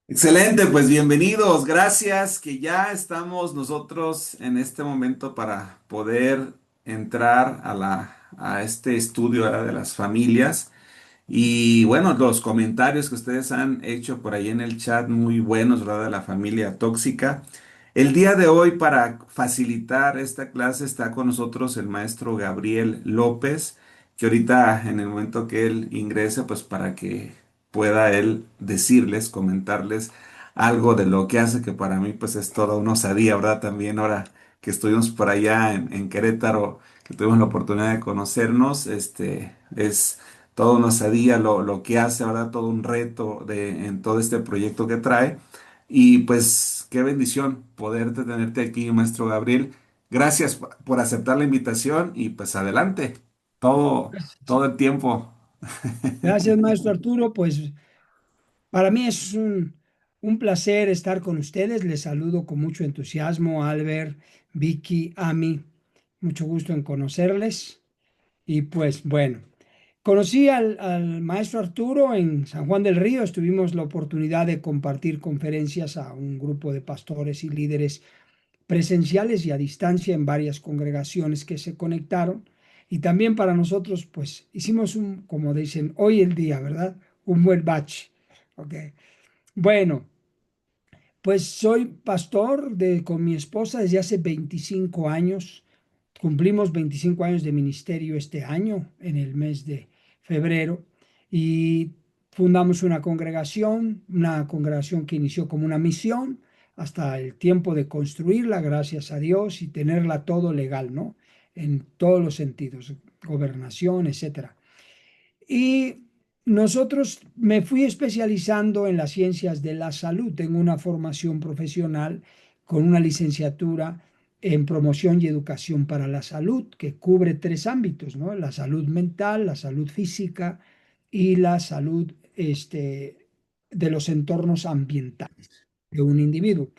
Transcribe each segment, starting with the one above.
Excelente, pues bienvenidos, gracias que ya estamos nosotros en este momento para poder entrar a este estudio, ¿verdad?, de las familias. Y bueno, los comentarios que ustedes han hecho por ahí en el chat, muy buenos, ¿verdad? De la familia tóxica. El día de hoy, para facilitar esta clase, está con nosotros el maestro Gabriel López, que ahorita en el momento que él ingrese, pues para que pueda él decirles, comentarles algo de lo que hace, que para mí pues es toda una osadía, ¿verdad? También ahora que estuvimos por allá en Querétaro, que tuvimos la oportunidad de conocernos, es toda una osadía lo que hace, ¿verdad? Todo un reto en todo este proyecto que trae. Y pues qué bendición poderte tenerte aquí, maestro Gabriel. Gracias por aceptar la invitación y pues adelante, todo el tiempo. Gracias, maestro Arturo. Pues para mí es un placer estar con ustedes. Les saludo con mucho entusiasmo, Albert, Vicky, Ami. Mucho gusto en conocerles. Y pues bueno, conocí al maestro Arturo en San Juan del Río. Tuvimos la oportunidad de compartir conferencias a un grupo de pastores y líderes presenciales y a distancia en varias congregaciones que se conectaron. Y también para nosotros, pues hicimos como dicen, hoy el día, ¿verdad? Un buen batch. Ok. Bueno, pues soy pastor con mi esposa desde hace 25 años. Cumplimos 25 años de ministerio este año, en el mes de febrero, y fundamos una congregación que inició como una misión hasta el tiempo de construirla, gracias a Dios, y tenerla todo legal, ¿no? En todos los sentidos, gobernación, etcétera. Y nosotros me fui especializando en las ciencias de la salud. Tengo una formación profesional con una licenciatura en promoción y educación para la salud, que cubre tres ámbitos, ¿no? La salud mental, la salud física y la salud de los entornos ambientales de un individuo.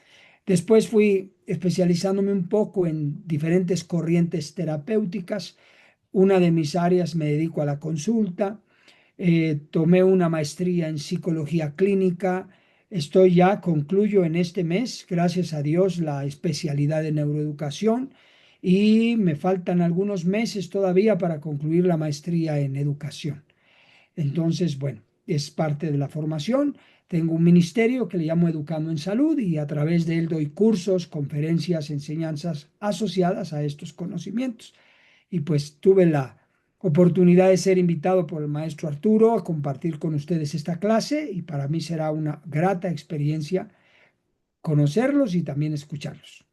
Después fui especializándome un poco en diferentes corrientes terapéuticas. Una de mis áreas me dedico a la consulta. Tomé una maestría en psicología clínica. Concluyo en este mes, gracias a Dios, la especialidad de neuroeducación y me faltan algunos meses todavía para concluir la maestría en educación. Entonces, bueno, es parte de la formación. Tengo un ministerio que le llamo Educando en Salud y a través de él doy cursos, conferencias, enseñanzas asociadas a estos conocimientos. Y pues tuve la oportunidad de ser invitado por el maestro Arturo a compartir con ustedes esta clase y para mí será una grata experiencia conocerlos y también escucharlos.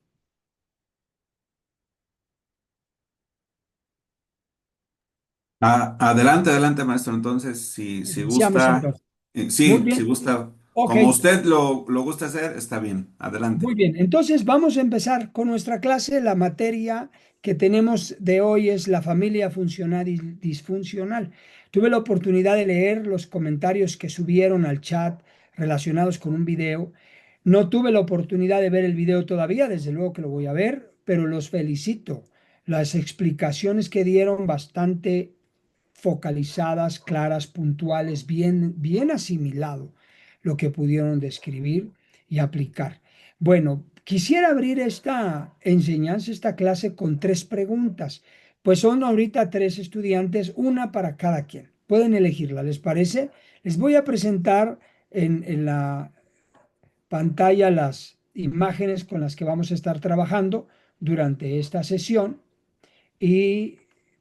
Adelante, adelante, maestro. Entonces, si Iniciamos gusta, entonces. Muy sí, si bien. gusta, Ok. como usted lo gusta hacer, está bien. Adelante. Muy bien, entonces vamos a empezar con nuestra clase. La materia que tenemos de hoy es la familia funcional y disfuncional. Tuve la oportunidad de leer los comentarios que subieron al chat relacionados con un video. No tuve la oportunidad de ver el video todavía, desde luego que lo voy a ver, pero los felicito. Las explicaciones que dieron bastante focalizadas, claras, puntuales, bien asimilado lo que pudieron describir y aplicar. Bueno, quisiera abrir esta enseñanza, esta clase con tres preguntas, pues son ahorita tres estudiantes, una para cada quien. Pueden elegirla, ¿les parece? Les voy a presentar en la pantalla las imágenes con las que vamos a estar trabajando durante esta sesión y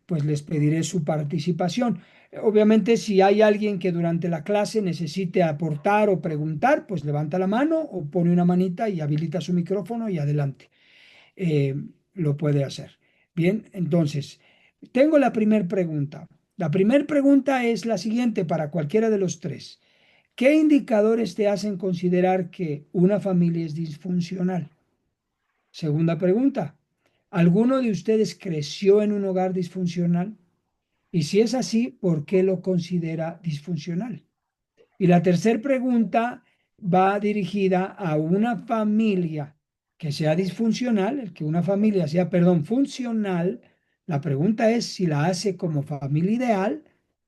pues les pediré su participación. Obviamente, si hay alguien que durante la clase necesite aportar o preguntar, pues levanta la mano o pone una manita y habilita su micrófono y adelante. Eh, lo puede hacer. Bien, entonces, tengo la primera pregunta. La primera pregunta es la siguiente para cualquiera de los tres. ¿Qué indicadores te hacen considerar que una familia es disfuncional? Segunda pregunta, ¿alguno de ustedes creció en un hogar disfuncional? Y si es así, ¿por qué lo considera disfuncional? Y la tercera pregunta va dirigida a una familia que sea disfuncional, el que una familia sea, perdón, funcional. La pregunta es si la hace como familia ideal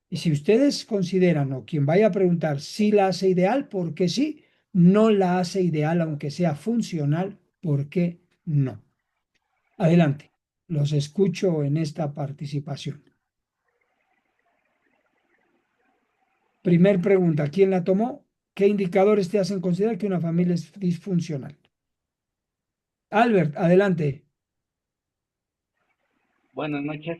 y si ustedes consideran o quien vaya a preguntar si la hace ideal, ¿por qué sí? no la hace ideal, aunque sea funcional. ¿Por qué no? Adelante, los escucho en esta participación. Primer pregunta, ¿quién la tomó? ¿Qué indicadores te hacen considerar que una familia es disfuncional? Albert, adelante. Buenas noches.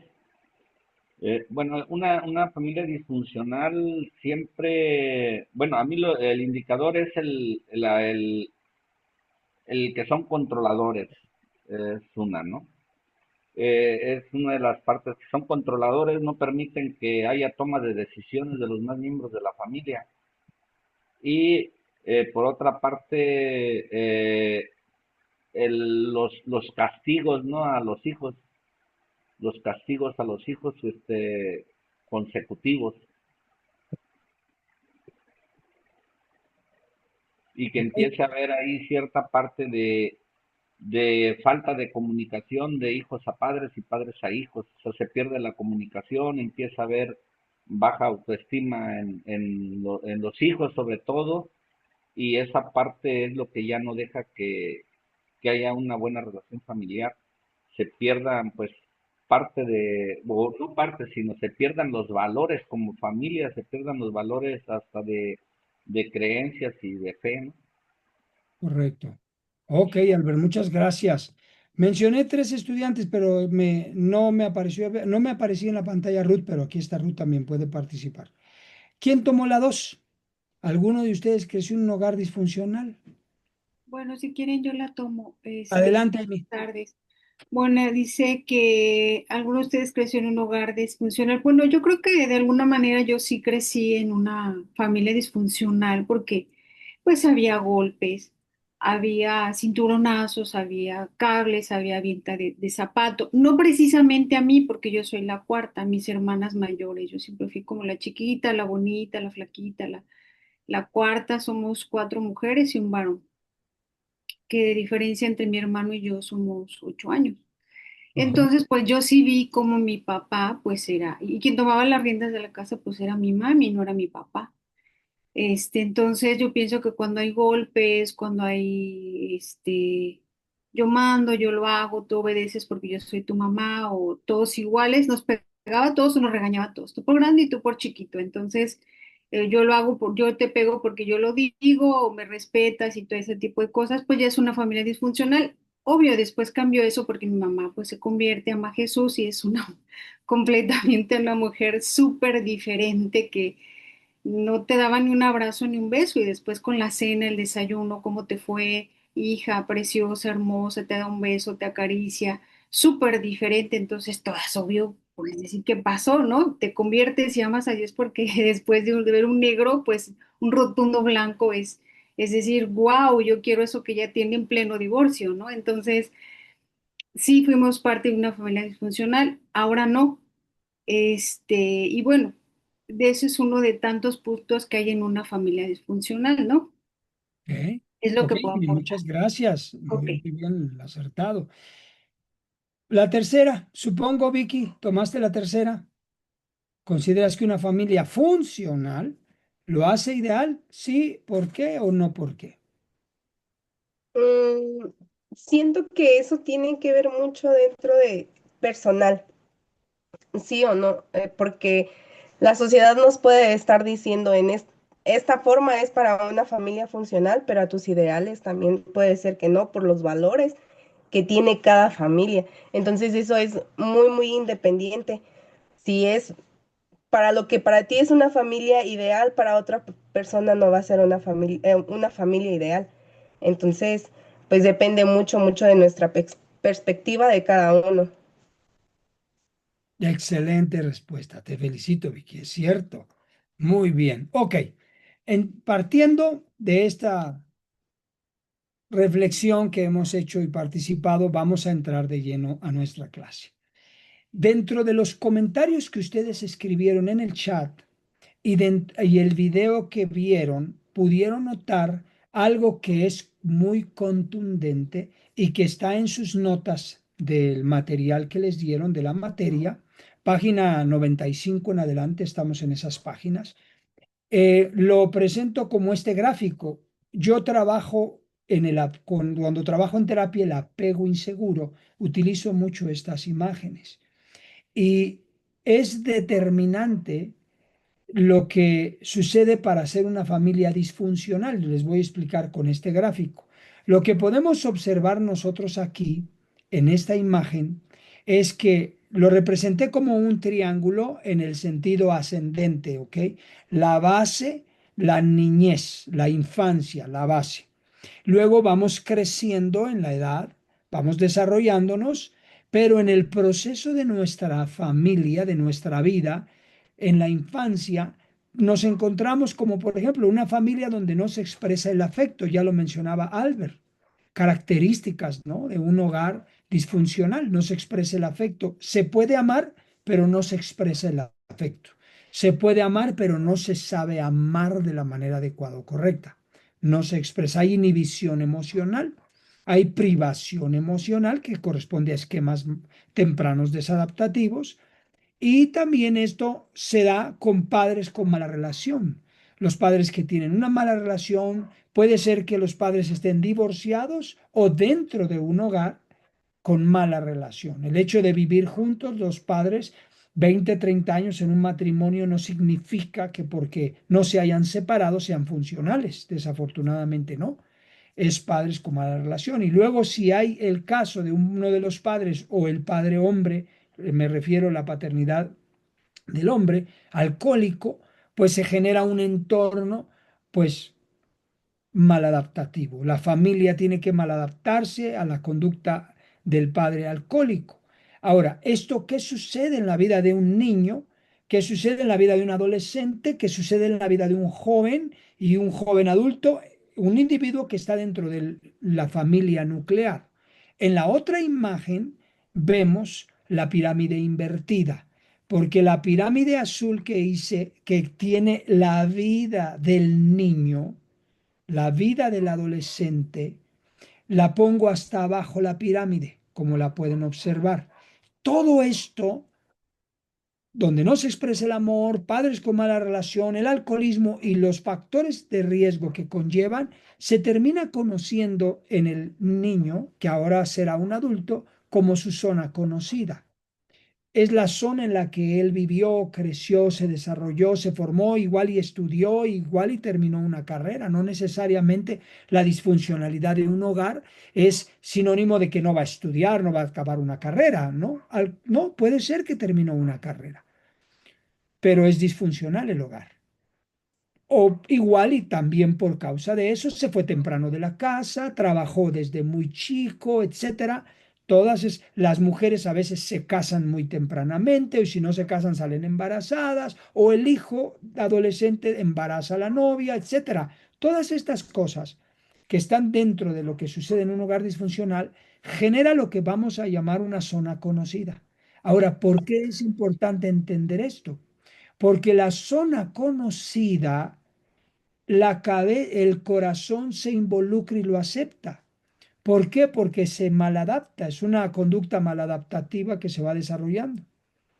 Bueno, una familia disfuncional siempre, bueno, a mí el indicador es el que son controladores, es una, ¿no? Es una de las partes que son controladores, no permiten que haya toma de decisiones de los más miembros de la familia. Y por otra parte, los castigos, ¿no? A los castigos a los hijos, consecutivos, y que Ok, empiece a haber ahí cierta parte de falta de comunicación de hijos a padres y padres a hijos. O sea, se pierde la comunicación, empieza a haber baja autoestima en los hijos sobre todo, y esa parte es lo que ya no deja que haya una buena relación familiar. Se pierdan pues parte de, o no parte, sino se pierdan los valores como familia, se pierdan los valores hasta de creencias y de fe, ¿no? correcto. Ok, Albert, muchas gracias. Mencioné tres estudiantes, pero no me apareció, no me aparecía en la pantalla Ruth, pero aquí está Ruth, también puede participar. ¿Quién tomó la dos? ¿Alguno de ustedes creció en un hogar disfuncional? Bueno, si quieren yo la tomo. Adelante, Amy. Tardes. Bueno, dice que algunos de ustedes creció en un hogar disfuncional. Bueno, yo creo que de alguna manera yo sí crecí en una familia disfuncional porque pues había golpes, había cinturonazos, había cables, había venta de zapato. No precisamente a mí porque yo soy la cuarta, mis hermanas mayores. Yo siempre fui como la chiquita, la bonita, la flaquita, la cuarta. Somos cuatro mujeres y un varón, que de diferencia entre mi hermano y yo somos 8 años. Ajá. Entonces, pues yo sí vi como mi papá, pues era, y quien tomaba las riendas de la casa, pues era mi mami, no era mi papá. Entonces yo pienso que cuando hay golpes, cuando hay, yo mando, yo lo hago, tú obedeces porque yo soy tu mamá, o todos iguales, nos pegaba a todos o nos regañaba a todos, tú por grande y tú por chiquito. Entonces, yo lo hago yo te pego porque yo lo digo, o me respetas y todo ese tipo de cosas, pues ya es una familia disfuncional. Obvio, después cambió eso porque mi mamá pues se convierte, ama a Jesús y es una completamente una mujer súper diferente que no te daba ni un abrazo ni un beso, y después con la cena, el desayuno, ¿cómo te fue? Hija, preciosa, hermosa, te da un beso, te acaricia, súper diferente. Entonces todas, obvio, pues decir qué pasó, ¿no? Te conviertes y amas a Dios porque después de ver un negro, pues un rotundo blanco es decir, wow, yo quiero eso que ya tiene en pleno divorcio, ¿no? Entonces, sí fuimos parte de una familia disfuncional, ahora no. Y bueno, de eso es uno de tantos puntos que hay en una familia disfuncional, ¿no? Ok, Es lo ok, que puedo Amy, aportar. muchas gracias. Ok. Muy bien acertado. La tercera, supongo, Vicky, tomaste la tercera. ¿Consideras que una familia funcional lo hace ideal? Sí, ¿por qué o no por qué? Mm, Siento que eso tiene que ver mucho dentro de personal, sí o no. Porque la sociedad nos puede estar diciendo esta forma es para una familia funcional, pero a tus ideales también puede ser que no, por los valores que tiene cada familia. Entonces eso es muy, muy independiente. Si es para lo que para ti es una familia ideal, para otra persona no va a ser una familia ideal. Entonces, pues depende mucho, mucho de nuestra perspectiva de cada uno. Excelente respuesta. Te felicito, Vicky. Es cierto. Muy bien. Ok. Partiendo de esta reflexión que hemos hecho y participado, vamos a entrar de lleno a nuestra clase. Dentro de los comentarios que ustedes escribieron en el chat y el video que vieron, pudieron notar algo que es muy contundente y que está en sus notas del material que les dieron de la materia, página 95 en adelante, estamos en esas páginas. Lo presento como este gráfico. yo trabajo cuando trabajo en terapia el apego inseguro, utilizo mucho estas imágenes. Y es determinante lo que sucede para ser una familia disfuncional. Les voy a explicar con este gráfico. Lo que podemos observar nosotros aquí, en esta imagen, es que lo representé como un triángulo en el sentido ascendente, ¿ok? La base, la niñez, la infancia, la base. Luego vamos creciendo en la edad, vamos desarrollándonos, pero en el proceso de nuestra familia, de nuestra vida, en la infancia, nos encontramos como, por ejemplo, una familia donde no se expresa el afecto, ya lo mencionaba Albert, características, ¿no? De un hogar disfuncional, no se expresa el afecto. Se puede amar, pero no se expresa el afecto. Se puede amar, pero no se sabe amar de la manera adecuada o correcta. No se expresa. Hay inhibición emocional, hay privación emocional que corresponde a esquemas tempranos desadaptativos, y también esto se da con padres con mala relación. Los padres que tienen una mala relación, puede ser que los padres estén divorciados o dentro de un hogar con mala relación. El hecho de vivir juntos los padres 20, 30 años en un matrimonio no significa que porque no se hayan separado sean funcionales. Desafortunadamente no. Es padres con mala relación. Y luego si hay el caso de uno de los padres o el padre hombre, me refiero a la paternidad del hombre alcohólico, pues se genera un entorno pues maladaptativo. La familia tiene que maladaptarse a la conducta del padre alcohólico. Ahora, ¿esto qué sucede en la vida de un niño? ¿Qué sucede en la vida de un adolescente? ¿Qué sucede en la vida de un joven y un joven adulto? Un individuo que está dentro de la familia nuclear. En la otra imagen vemos la pirámide invertida, porque la pirámide azul que hice, que tiene la vida del niño, la vida del adolescente, la pongo hasta abajo la pirámide, como la pueden observar. Todo esto, donde no se expresa el amor, padres con mala relación, el alcoholismo y los factores de riesgo que conllevan, se termina conociendo en el niño, que ahora será un adulto, como su zona conocida. Es la zona en la que él vivió, creció, se desarrolló, se formó, igual y estudió, igual y terminó una carrera. No necesariamente la disfuncionalidad de un hogar es sinónimo de que no va a estudiar, no va a acabar una carrera, ¿no? No, puede ser que terminó una carrera, pero es disfuncional el hogar. O igual y también por causa de eso se fue temprano de la casa, trabajó desde muy chico, etcétera. Las mujeres a veces se casan muy tempranamente, o si no se casan salen embarazadas, o el hijo adolescente embaraza a la novia, etcétera. Todas estas cosas que están dentro de lo que sucede en un hogar disfuncional genera lo que vamos a llamar una zona conocida. Ahora, ¿por qué es importante entender esto? Porque la zona conocida, el corazón se involucra y lo acepta. ¿Por qué? Porque se maladapta, es una conducta maladaptativa que se va desarrollando.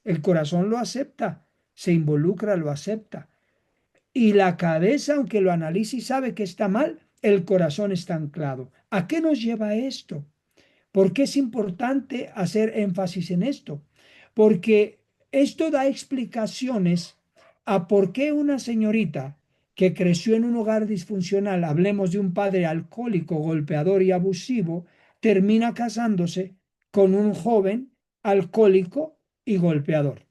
El corazón lo acepta, se involucra, lo acepta. Y la cabeza, aunque lo analice y sabe que está mal, el corazón está anclado. ¿A qué nos lleva esto? ¿Por qué es importante hacer énfasis en esto? Porque esto da explicaciones a por qué una señorita que creció en un hogar disfuncional, hablemos de un padre alcohólico, golpeador y abusivo, termina casándose con un joven alcohólico y golpeador.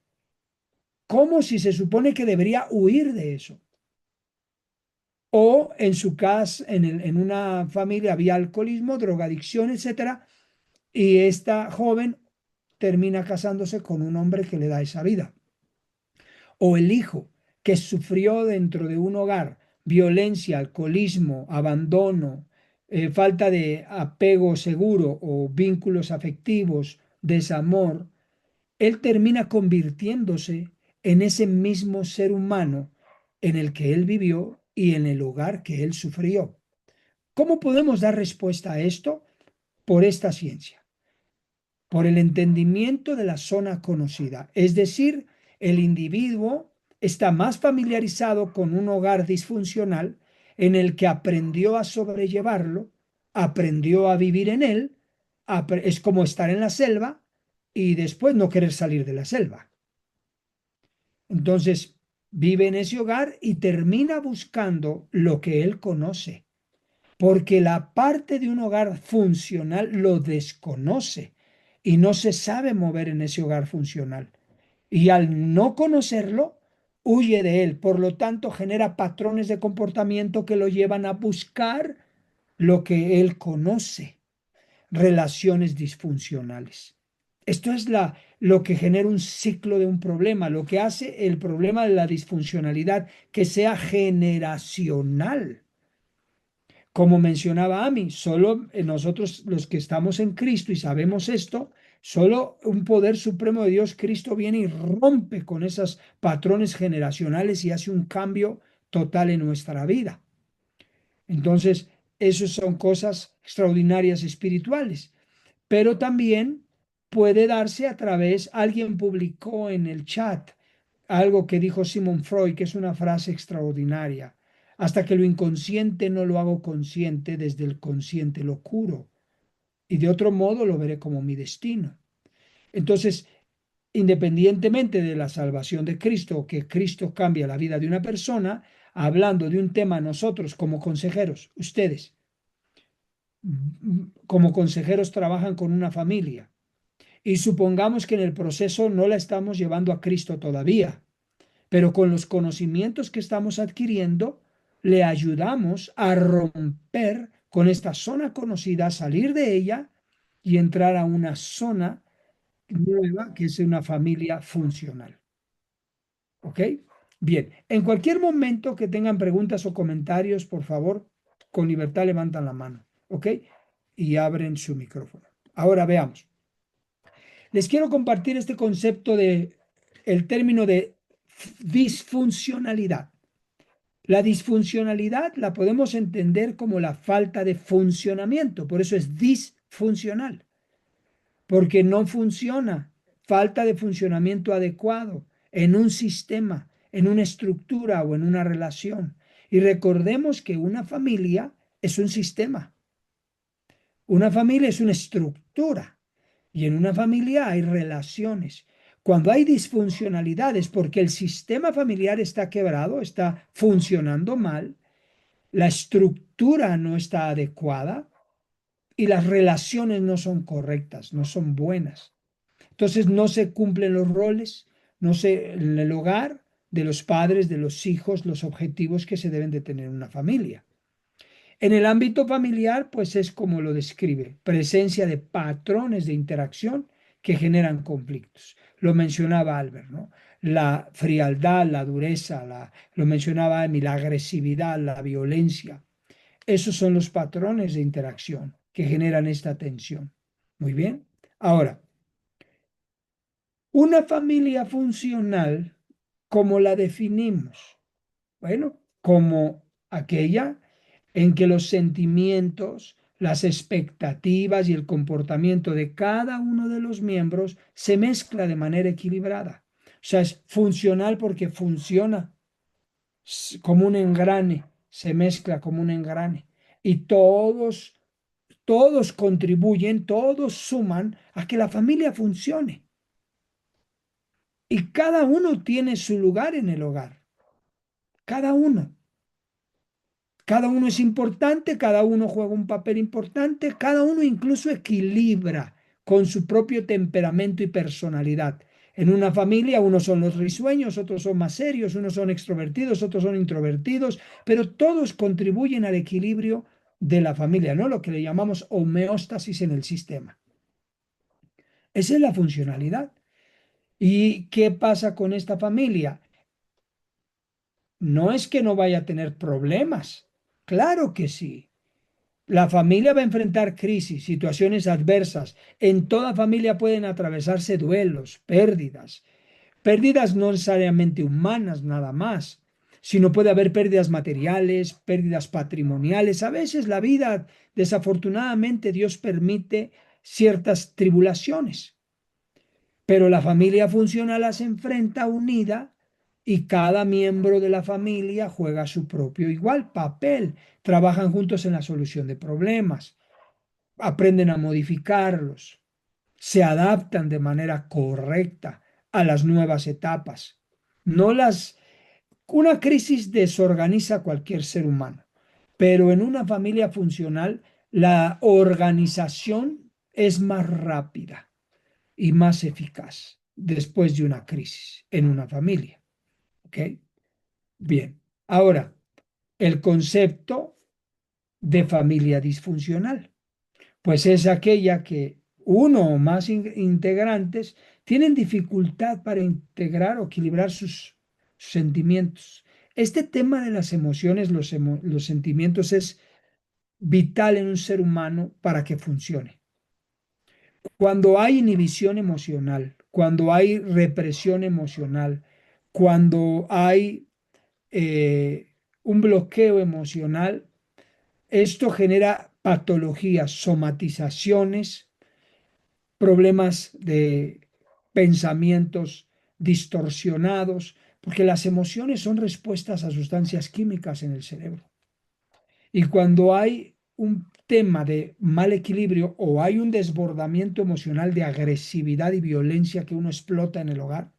Como si se supone que debería huir de eso. O en su casa, en una familia había alcoholismo, drogadicción, etcétera, y esta joven termina casándose con un hombre que le da esa vida. O el hijo que sufrió dentro de un hogar violencia, alcoholismo, abandono, falta de apego seguro o vínculos afectivos, desamor, él termina convirtiéndose en ese mismo ser humano en el que él vivió y en el hogar que él sufrió. ¿Cómo podemos dar respuesta a esto? Por esta ciencia, por el entendimiento de la zona conocida. Es decir, el individuo está más familiarizado con un hogar disfuncional en el que aprendió a sobrellevarlo, aprendió a vivir en él, es como estar en la selva y después no querer salir de la selva. Entonces, vive en ese hogar y termina buscando lo que él conoce, porque la parte de un hogar funcional lo desconoce y no se sabe mover en ese hogar funcional. Y al no conocerlo, huye de él. Por lo tanto, genera patrones de comportamiento que lo llevan a buscar lo que él conoce, relaciones disfuncionales. Esto es lo que genera un ciclo de un problema, lo que hace el problema de la disfuncionalidad que sea generacional. Como mencionaba Ami, solo nosotros los que estamos en Cristo y sabemos esto, solo un poder supremo de Dios, Cristo, viene y rompe con esos patrones generacionales y hace un cambio total en nuestra vida. Entonces, esas son cosas extraordinarias espirituales, pero también puede darse a través, alguien publicó en el chat algo que dijo Sigmund Freud, que es una frase extraordinaria. Hasta que lo inconsciente no lo hago consciente, desde el consciente lo curo. Y de otro modo lo veré como mi destino. Entonces, independientemente de la salvación de Cristo, o que Cristo cambia la vida de una persona, hablando de un tema nosotros como consejeros, ustedes como consejeros trabajan con una familia y supongamos que en el proceso no la estamos llevando a Cristo todavía, pero con los conocimientos que estamos adquiriendo, le ayudamos a romper con esta zona conocida, salir de ella y entrar a una zona nueva que es una familia funcional. ¿Ok? Bien, en cualquier momento que tengan preguntas o comentarios, por favor, con libertad levantan la mano. ¿Ok? Y abren su micrófono. Ahora veamos. Les quiero compartir este concepto de el término de disfuncionalidad. La disfuncionalidad la podemos entender como la falta de funcionamiento, por eso es disfuncional, porque no funciona, falta de funcionamiento adecuado en un sistema, en una estructura o en una relación. Y recordemos que una familia es un sistema, una familia es una estructura y en una familia hay relaciones. Cuando hay disfuncionalidades, porque el sistema familiar está quebrado, está funcionando mal, la estructura no está adecuada y las relaciones no son correctas, no son buenas. Entonces no se cumplen los roles, no se en el hogar de los padres, de los hijos, los objetivos que se deben de tener en una familia. En el ámbito familiar, pues es como lo describe, presencia de patrones de interacción que generan conflictos. Lo mencionaba Albert, ¿no? La frialdad, la dureza, lo mencionaba Amy, la agresividad, la violencia. Esos son los patrones de interacción que generan esta tensión. Muy bien. Ahora, una familia funcional, ¿cómo la definimos? Bueno, como aquella en que los sentimientos, las expectativas y el comportamiento de cada uno de los miembros se mezcla de manera equilibrada. O sea, es funcional porque funciona como un engrane, se mezcla como un engrane. Y todos contribuyen, todos suman a que la familia funcione. Y cada uno tiene su lugar en el hogar. Cada uno. Cada uno es importante, cada uno juega un papel importante, cada uno incluso equilibra con su propio temperamento y personalidad. En una familia unos son los risueños, otros son más serios, unos son extrovertidos, otros son introvertidos, pero todos contribuyen al equilibrio de la familia, ¿no? Lo que le llamamos homeostasis en el sistema. Esa es la funcionalidad. ¿Y qué pasa con esta familia? No es que no vaya a tener problemas, claro que sí. La familia va a enfrentar crisis, situaciones adversas. En toda familia pueden atravesarse duelos, pérdidas. Pérdidas no necesariamente humanas nada más, sino puede haber pérdidas materiales, pérdidas patrimoniales. A veces la vida, desafortunadamente, Dios permite ciertas tribulaciones, pero la familia funcional las enfrenta unida y cada miembro de la familia juega su propio igual papel. Trabajan juntos en la solución de problemas, aprenden a modificarlos, se adaptan de manera correcta a las nuevas etapas. No las, una crisis desorganiza a cualquier ser humano, pero en una familia funcional la organización es más rápida y más eficaz después de una crisis en una familia. ¿Ok? Bien. Ahora, el concepto de familia disfuncional, pues es aquella que uno o más integrantes tienen dificultad para integrar o equilibrar sus sentimientos. Este tema de las emociones, los sentimientos es vital en un ser humano para que funcione. Cuando hay inhibición emocional, cuando hay represión emocional, cuando hay un bloqueo emocional, esto genera patologías, somatizaciones, problemas de pensamientos distorsionados, porque las emociones son respuestas a sustancias químicas en el cerebro. Y cuando hay un tema de mal equilibrio o hay un desbordamiento emocional de agresividad y violencia que uno explota en el hogar,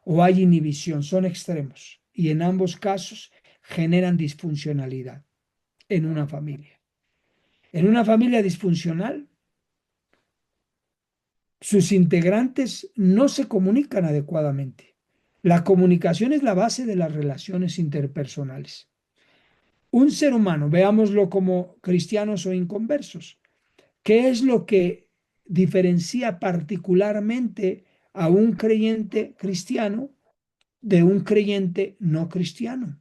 o hay inhibición, son extremos. Y en ambos casos generan disfuncionalidad en una familia. En una familia disfuncional, sus integrantes no se comunican adecuadamente. La comunicación es la base de las relaciones interpersonales. Un ser humano, veámoslo como cristianos o inconversos, ¿qué es lo que diferencia particularmente a un creyente cristiano de un creyente no cristiano?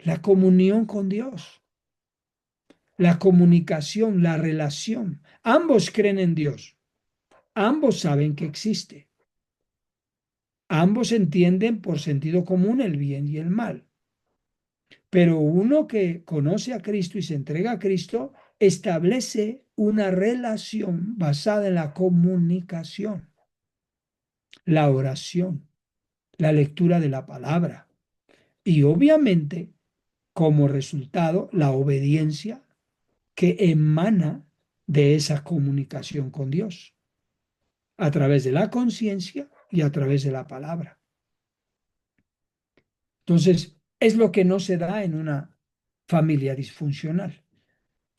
La comunión con Dios, la comunicación, la relación. Ambos creen en Dios, ambos saben que existe, ambos entienden por sentido común el bien y el mal. Pero uno que conoce a Cristo y se entrega a Cristo establece una relación basada en la comunicación, la oración, la lectura de la palabra y obviamente como resultado la obediencia que emana de esa comunicación con Dios a través de la conciencia y a través de la palabra. Entonces, es lo que no se da en una familia disfuncional.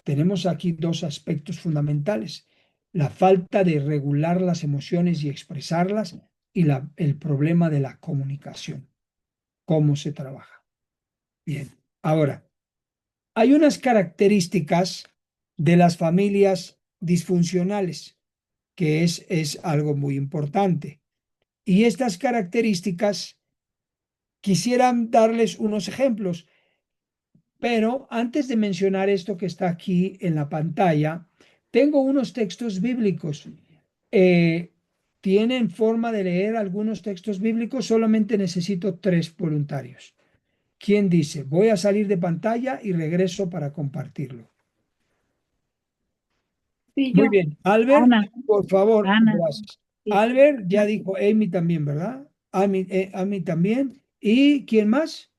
Tenemos aquí dos aspectos fundamentales: la falta de regular las emociones y expresarlas y el problema de la comunicación, cómo se trabaja. Bien, ahora, hay unas características de las familias disfuncionales que es algo muy importante. Y estas características quisieran darles unos ejemplos, pero antes de mencionar esto que está aquí en la pantalla, tengo unos textos bíblicos. Eh, ¿Tienen forma de leer algunos textos bíblicos? Solamente necesito 3 voluntarios. ¿Quién dice? Voy a salir de pantalla y regreso para compartirlo. Sí, Muy yo. bien. Albert, Ana, por favor, Ana, gracias. sí, Albert ya dijo, Amy también, ¿verdad? Amy también. ¿Y quién más?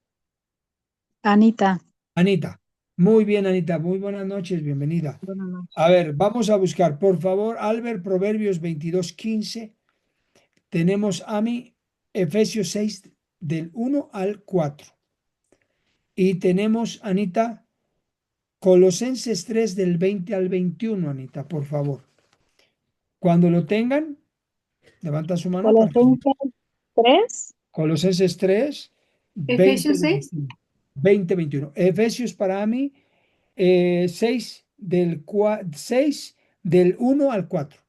Anita, Anita. Muy bien, Anita. Muy buenas noches. Bienvenida. buenas A noches. ver, vamos a buscar, por favor, Albert, Proverbios 22:15. Tenemos Amy, Efesios 6, del 1 al 4. Y tenemos, Anita, Colosenses 3, del 20 al 21, Anita, por favor. Cuando lo tengan, levanta su mano para que... Colosenses 3, Colosenses 3, 20, Efesios 6. 21. 20, 21. Efesios para mí, 6 6 del 1 al 4.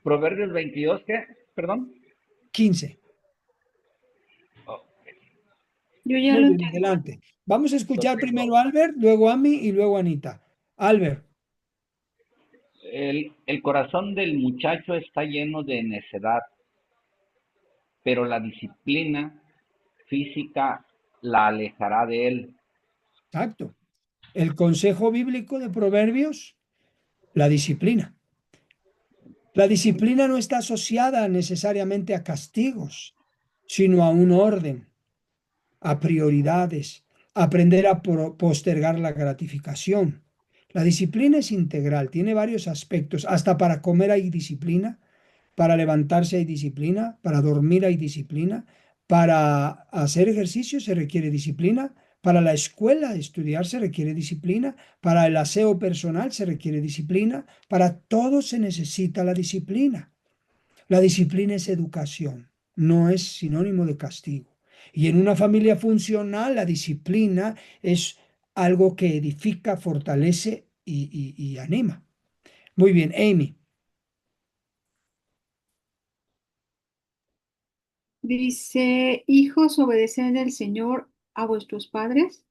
Proverbios 22, ¿qué? Perdón. 15. Oh, Yo ya Muy lo bien, tengo. adelante. Vamos a lo escuchar tengo. primero a Albert, luego a mí y luego a Anita. Albert, El corazón del muchacho está lleno de necedad, pero la disciplina física la alejará de él. exacto. El consejo bíblico de Proverbios, la disciplina. La disciplina no está asociada necesariamente a castigos. sino a un orden, a prioridades, aprender a postergar la gratificación. La disciplina es integral, tiene varios aspectos. Hasta para comer hay disciplina, para levantarse hay disciplina, para dormir hay disciplina, para hacer ejercicio se requiere disciplina, para la escuela estudiar se requiere disciplina, para el aseo personal se requiere disciplina, para todo se necesita la disciplina. La disciplina es educación, no es sinónimo de castigo. Y en una familia funcional, la disciplina es algo que edifica, fortalece y anima. Muy bien, Amy. Dice, hijos, obedeced al Señor a vuestros padres,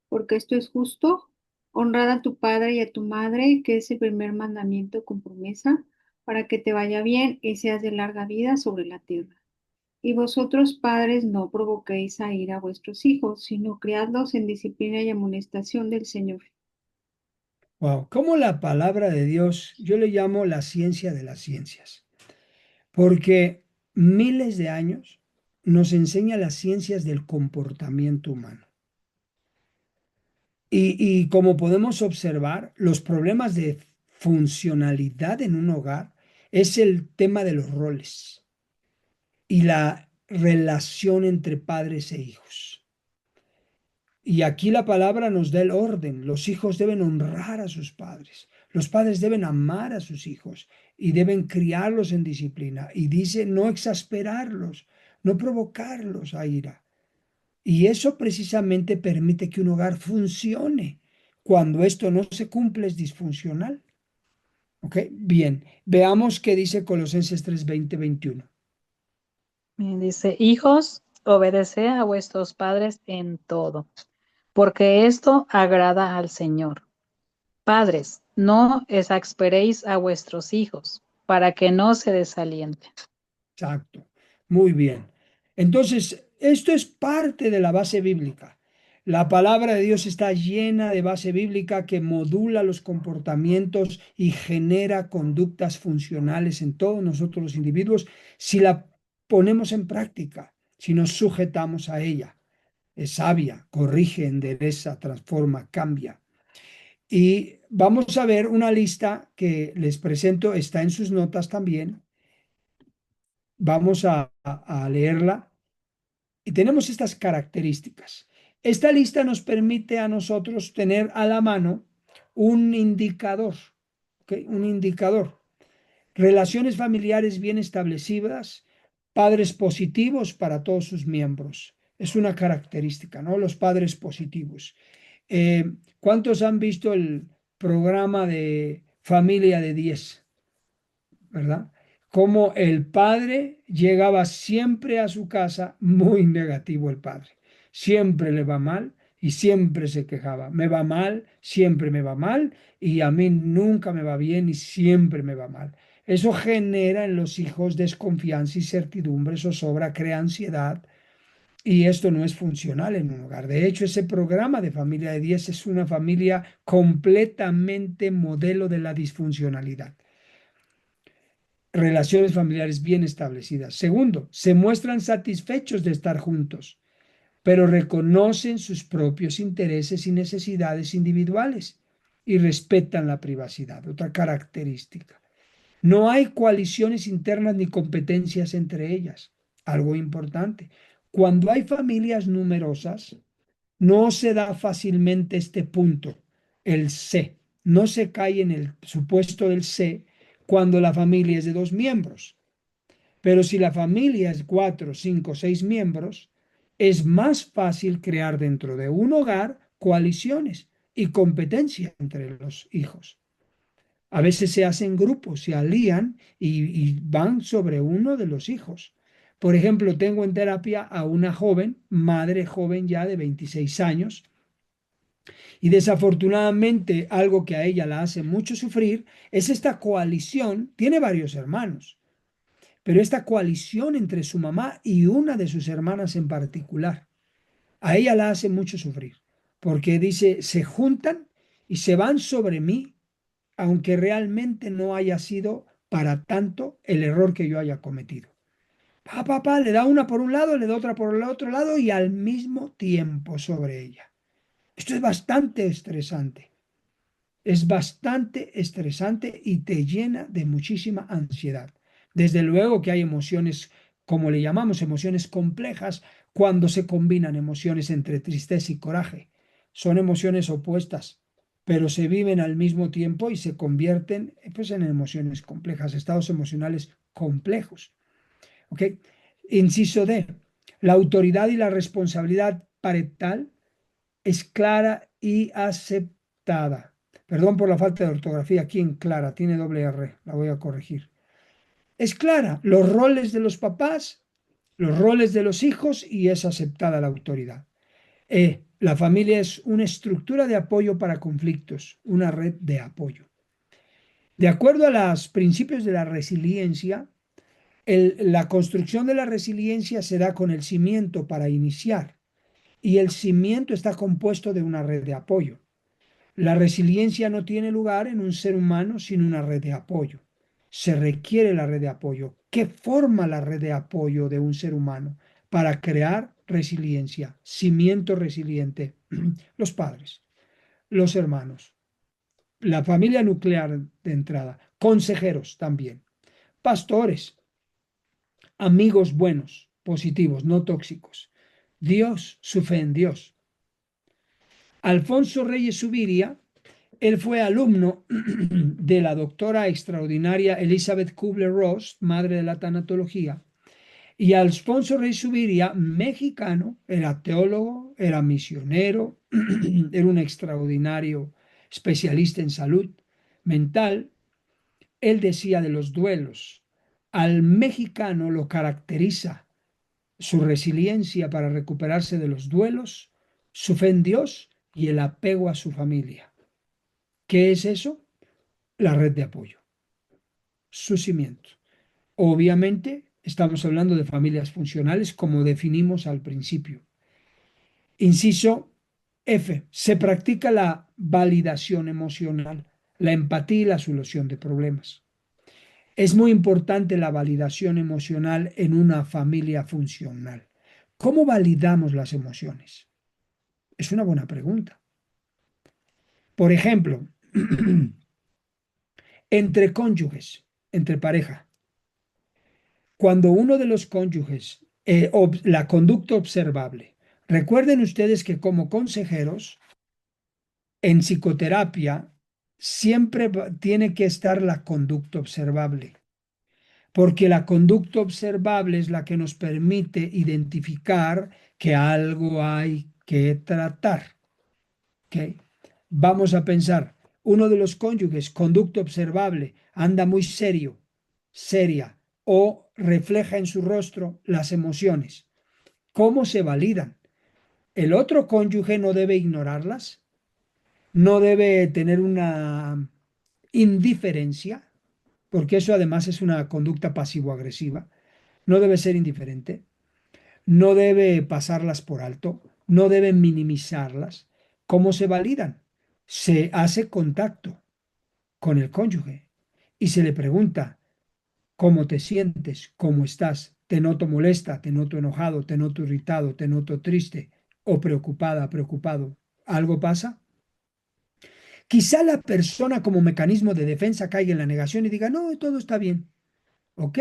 porque esto es justo. Honrad a tu padre y a tu madre, que es el primer mandamiento con promesa, para que te vaya bien y seas de larga vida sobre la tierra. Y vosotros, padres, no provoquéis a ir a vuestros hijos, sino criadlos en disciplina y amonestación del Señor. Wow, como la palabra de Dios, yo le llamo la ciencia de las ciencias, porque miles de años nos enseña las ciencias del comportamiento humano. Y como podemos observar, los problemas de funcionalidad en un hogar es el tema de los roles y la relación entre padres e hijos. Y aquí la palabra nos da el orden. Los hijos deben honrar a sus padres. Los padres deben amar a sus hijos y deben criarlos en disciplina. Y dice no exasperarlos, no provocarlos a ira. Y eso precisamente permite que un hogar funcione. Cuando esto no se cumple es disfuncional. ¿Ok? Bien, veamos qué dice Colosenses 3, 20, 21. Dice, hijos, obedeced a vuestros padres en todo, porque esto agrada al Señor. Padres, no exasperéis a vuestros hijos, para que no se desalienten. Exacto. Muy bien. Entonces, esto es parte de la base bíblica. La palabra de Dios está llena de base bíblica que modula los comportamientos y genera conductas funcionales en todos nosotros los individuos si la ponemos en práctica, si nos sujetamos a ella. Es sabia, corrige, endereza, transforma, cambia. Y vamos a ver una lista que les presento, está en sus notas también. Vamos a leerla y tenemos estas características. Esta lista nos permite a nosotros tener a la mano un indicador, ¿ok? Un indicador. Relaciones familiares bien establecidas, padres positivos para todos sus miembros. Es una característica, ¿no? Los padres positivos. ¿Cuántos han visto el programa de Familia de 10? ¿Verdad? Como el padre llegaba siempre a su casa muy negativo el padre. Siempre le va mal y siempre se quejaba. Me va mal, siempre me va mal y a mí nunca me va bien y siempre me va mal. Eso genera en los hijos desconfianza y certidumbre, zozobra, crea ansiedad y esto no es funcional en un hogar. De hecho, ese programa de Familia de 10 es una familia completamente modelo de la disfuncionalidad. Relaciones familiares bien establecidas. Segundo, se muestran satisfechos de estar juntos, pero reconocen sus propios intereses y necesidades individuales y respetan la privacidad. Otra característica. No hay coaliciones internas ni competencias entre ellas. Algo importante. Cuando hay familias numerosas, no se da fácilmente este punto, el C. No se cae en el supuesto del C cuando la familia es de 2 miembros. Pero si la familia es 4, 5, 6 miembros, es más fácil crear dentro de un hogar coaliciones y competencia entre los hijos. A veces se hacen grupos, se alían y van sobre uno de los hijos. Por ejemplo, tengo en terapia a una joven, madre joven ya de 26 años, y desafortunadamente algo que a ella la hace mucho sufrir es esta coalición, tiene varios hermanos, pero esta coalición entre su mamá y una de sus hermanas en particular, a ella la hace mucho sufrir, porque dice, se juntan y se van sobre mí, aunque realmente no haya sido para tanto el error que yo haya cometido. Le da una por un lado, le da otra por el otro lado y al mismo tiempo sobre ella. Esto es bastante estresante. Es bastante estresante y te llena de muchísima ansiedad. Desde luego que hay emociones, como le llamamos, emociones complejas, cuando se combinan emociones entre tristeza y coraje. Son emociones opuestas, pero se viven al mismo tiempo y se convierten pues, en emociones complejas, estados emocionales complejos. ¿Ok? Inciso D. La autoridad y la responsabilidad parental es clara y aceptada. Perdón por la falta de ortografía aquí en clara, tiene doble R, la voy a corregir. Es clara, los roles de los papás, los roles de los hijos y es aceptada la autoridad. La familia es una estructura de apoyo para conflictos, una red de apoyo. De acuerdo a los principios de la resiliencia, la construcción de la resiliencia se da con el cimiento para iniciar y el cimiento está compuesto de una red de apoyo. La resiliencia no tiene lugar en un ser humano sin una red de apoyo. Se requiere la red de apoyo. ¿Qué forma la red de apoyo de un ser humano para crear resiliencia, cimiento resiliente? Los padres, los hermanos, la familia nuclear de entrada, consejeros también, pastores, amigos buenos, positivos, no tóxicos. Dios, su fe en Dios. Alfonso Reyes Subiria, él fue alumno de la doctora extraordinaria Elizabeth Kubler-Ross, madre de la tanatología, y Alfonso Reyes Subiria, mexicano, era teólogo, era misionero, era un extraordinario especialista en salud mental. Él decía de los duelos, al mexicano lo caracteriza su resiliencia para recuperarse de los duelos, su fe en Dios y el apego a su familia. ¿Qué es eso? La red de apoyo, su cimiento. Obviamente, estamos hablando de familias funcionales como definimos al principio. Inciso F. Se practica la validación emocional, la empatía y la solución de problemas. Es muy importante la validación emocional en una familia funcional. ¿Cómo validamos las emociones? Es una buena pregunta. Por ejemplo, entre cónyuges, entre pareja, cuando uno de los cónyuges, la conducta observable, recuerden ustedes que como consejeros en psicoterapia siempre tiene que estar la conducta observable, porque la conducta observable es la que nos permite identificar que algo hay que tratar. ¿Ok? Vamos a pensar, uno de los cónyuges, conducta observable, anda muy serio, seria, o refleja en su rostro las emociones. ¿Cómo se validan? El otro cónyuge no debe ignorarlas, no debe tener una indiferencia, porque eso además es una conducta pasivo-agresiva, no debe ser indiferente, no debe pasarlas por alto, no debe minimizarlas. ¿Cómo se validan? Se hace contacto con el cónyuge y se le pregunta, ¿cómo te sientes? ¿Cómo estás? ¿Te noto molesta? ¿Te noto enojado? ¿Te noto irritado? ¿Te noto triste? ¿O preocupada, preocupado? ¿Algo pasa? Quizá la persona como mecanismo de defensa caiga en la negación y diga, no, todo está bien. Ok,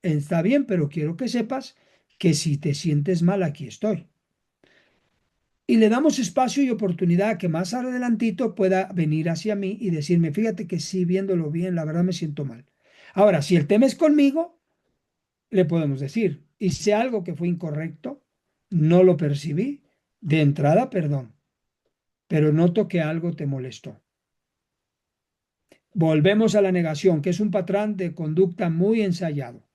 está bien, pero quiero que sepas que si te sientes mal, aquí estoy. Y le damos espacio y oportunidad a que más adelantito pueda venir hacia mí y decirme, fíjate que sí, viéndolo bien, la verdad me siento mal. Ahora, si el tema es conmigo, le podemos decir, hice algo que fue incorrecto, no lo percibí, de entrada, perdón, pero noto que algo te molestó. Volvemos a la negación, que es un patrón de conducta muy ensayado.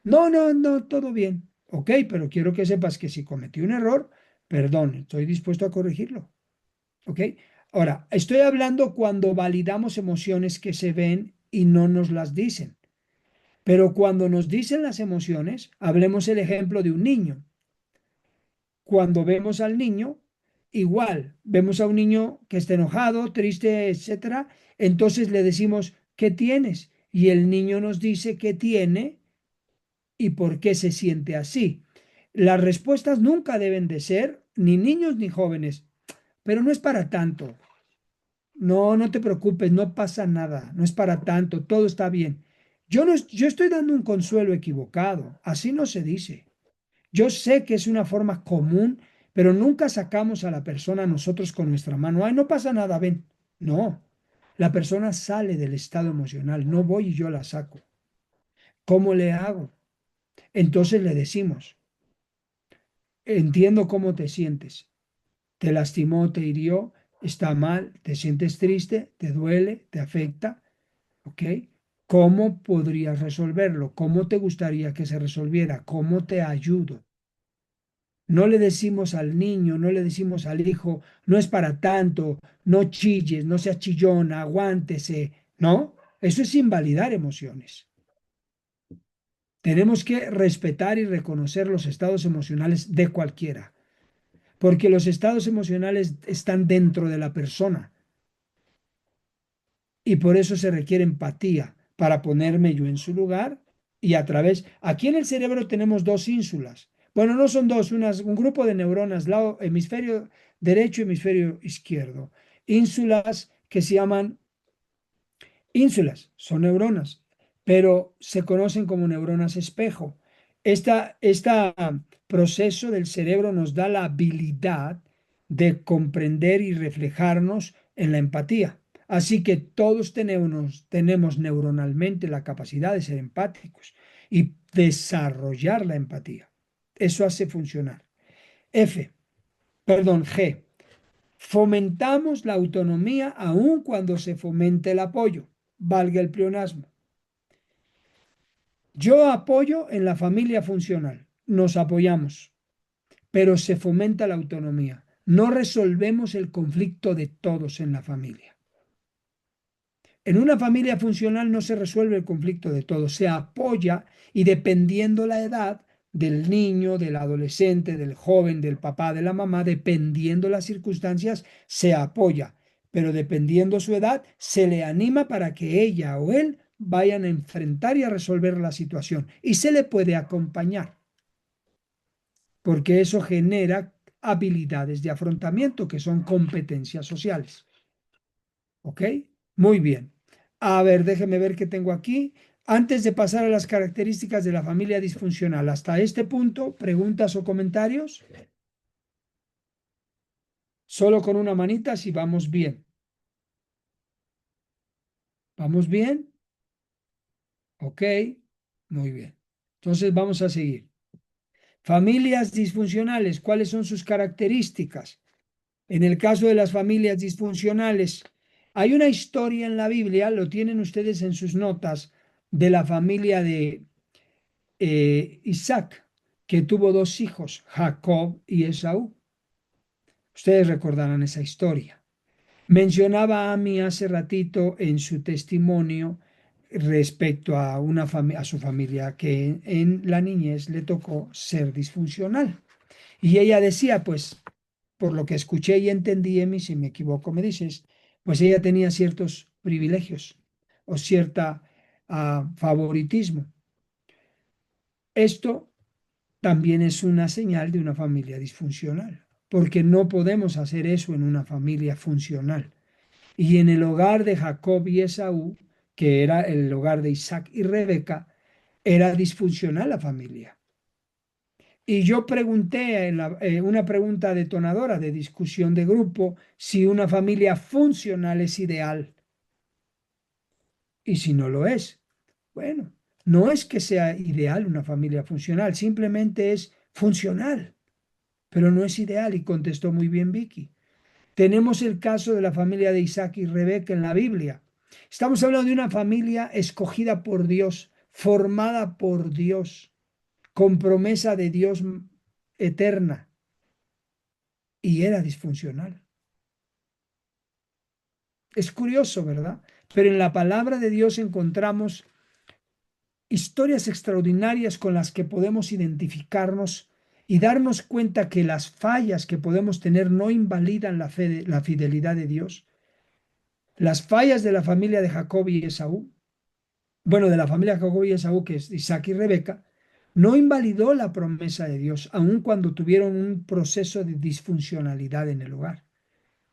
No, no, no, todo bien. Ok, pero quiero que sepas que si cometí un error, perdón, estoy dispuesto a corregirlo. ¿Ok? Ahora, estoy hablando cuando validamos emociones que se ven y no nos las dicen. Pero cuando nos dicen las emociones, hablemos el ejemplo de un niño. Cuando vemos al niño, igual, vemos a un niño que está enojado, triste, etcétera, entonces le decimos, ¿qué tienes? Y el niño nos dice que tiene y por qué se siente así. Las respuestas nunca deben de ser ni niños ni jóvenes, pero no es para tanto. No, no te preocupes, no pasa nada, no es para tanto, todo está bien. Yo no, yo estoy dando un consuelo equivocado, así no se dice. Yo sé que es una forma común, pero nunca sacamos a la persona nosotros con nuestra mano. Ay, no pasa nada, ven. No, la persona sale del estado emocional, no voy y yo la saco. ¿Cómo le hago? Entonces le decimos, entiendo cómo te sientes. Te lastimó, te hirió, está mal, te sientes triste, te duele, te afecta, ¿ok? ¿Cómo podrías resolverlo? ¿Cómo te gustaría que se resolviera? ¿Cómo te ayudo? No le decimos al niño, no le decimos al hijo, no es para tanto, no chilles, no seas chillón, aguántese, ¿no? Eso es invalidar emociones. Tenemos que respetar y reconocer los estados emocionales de cualquiera, porque los estados emocionales están dentro de la persona y por eso se requiere empatía para ponerme yo en su lugar y a través, aquí en el cerebro tenemos dos ínsulas. Bueno, no son dos, un grupo de neuronas, lado hemisferio derecho y hemisferio izquierdo. Ínsulas que se llaman ínsulas, son neuronas, pero se conocen como neuronas espejo. Este proceso del cerebro nos da la habilidad de comprender y reflejarnos en la empatía. Así que todos tenemos neuronalmente la capacidad de ser empáticos y desarrollar la empatía. Eso hace funcionar. G. Fomentamos la autonomía aun cuando se fomente el apoyo. Valga el pleonasmo. Yo apoyo en la familia funcional. Nos apoyamos, pero se fomenta la autonomía. No resolvemos el conflicto de todos en la familia. En una familia funcional no se resuelve el conflicto de todos, se apoya y dependiendo la edad del niño, del adolescente, del joven, del papá, de la mamá, dependiendo las circunstancias, se apoya, pero dependiendo su edad, se le anima para que ella o él vayan a enfrentar y a resolver la situación y se le puede acompañar, porque eso genera habilidades de afrontamiento que son competencias sociales. ¿Ok? Muy bien. A ver, déjeme ver qué tengo aquí. Antes de pasar a las características de la familia disfuncional, hasta este punto, preguntas o comentarios. Solo con una manita si vamos bien. ¿Vamos bien? Ok, muy bien. Entonces vamos a seguir. Familias disfuncionales, ¿cuáles son sus características? En el caso de las familias disfuncionales, hay una historia en la Biblia, lo tienen ustedes en sus notas, de la familia de Isaac, que tuvo dos hijos, Jacob y Esaú. Ustedes recordarán esa historia. Mencionaba a mí hace ratito en su testimonio respecto a, a su familia que en la niñez le tocó ser disfuncional. Y ella decía, pues, por lo que escuché y entendí, Emi, si me equivoco me dices, pues ella tenía ciertos privilegios o cierta favoritismo. Esto también es una señal de una familia disfuncional, porque no podemos hacer eso en una familia funcional. Y en el hogar de Jacob y Esaú, que era el hogar de Isaac y Rebeca, era disfuncional la familia. Y yo pregunté en una pregunta detonadora de discusión de grupo si una familia funcional es ideal y si no lo es. Bueno, no es que sea ideal una familia funcional, simplemente es funcional, pero no es ideal y contestó muy bien Vicky. Tenemos el caso de la familia de Isaac y Rebeca en la Biblia. Estamos hablando de una familia escogida por Dios, formada por Dios, con promesa de Dios eterna, y era disfuncional. Es curioso, ¿verdad? Pero en la palabra de Dios encontramos historias extraordinarias con las que podemos identificarnos y darnos cuenta que las fallas que podemos tener no invalidan la fe, la fidelidad de Dios. Las fallas de la familia de Jacob y Esaú, bueno, de la familia de Jacob y Esaú, que es Isaac y Rebeca, No invalidó la promesa de Dios, aun cuando tuvieron un proceso de disfuncionalidad en el hogar.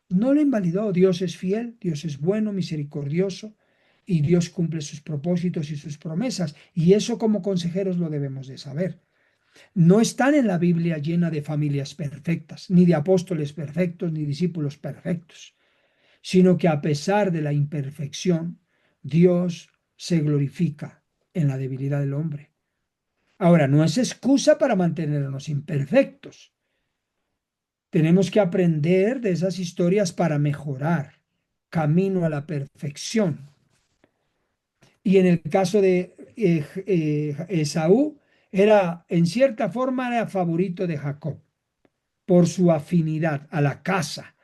No lo invalidó. Dios es fiel, Dios es bueno, misericordioso, y Dios cumple sus propósitos y sus promesas. Y eso como consejeros lo debemos de saber. No están en la Biblia llena de familias perfectas, ni de apóstoles perfectos, ni discípulos perfectos, sino que a pesar de la imperfección, Dios se glorifica en la debilidad del hombre. Ahora, no es excusa para mantenernos imperfectos. Tenemos que aprender de esas historias para mejorar, camino a la perfección. Y en el caso de Esaú, era en cierta forma era favorito de Jacob por su afinidad a la caza.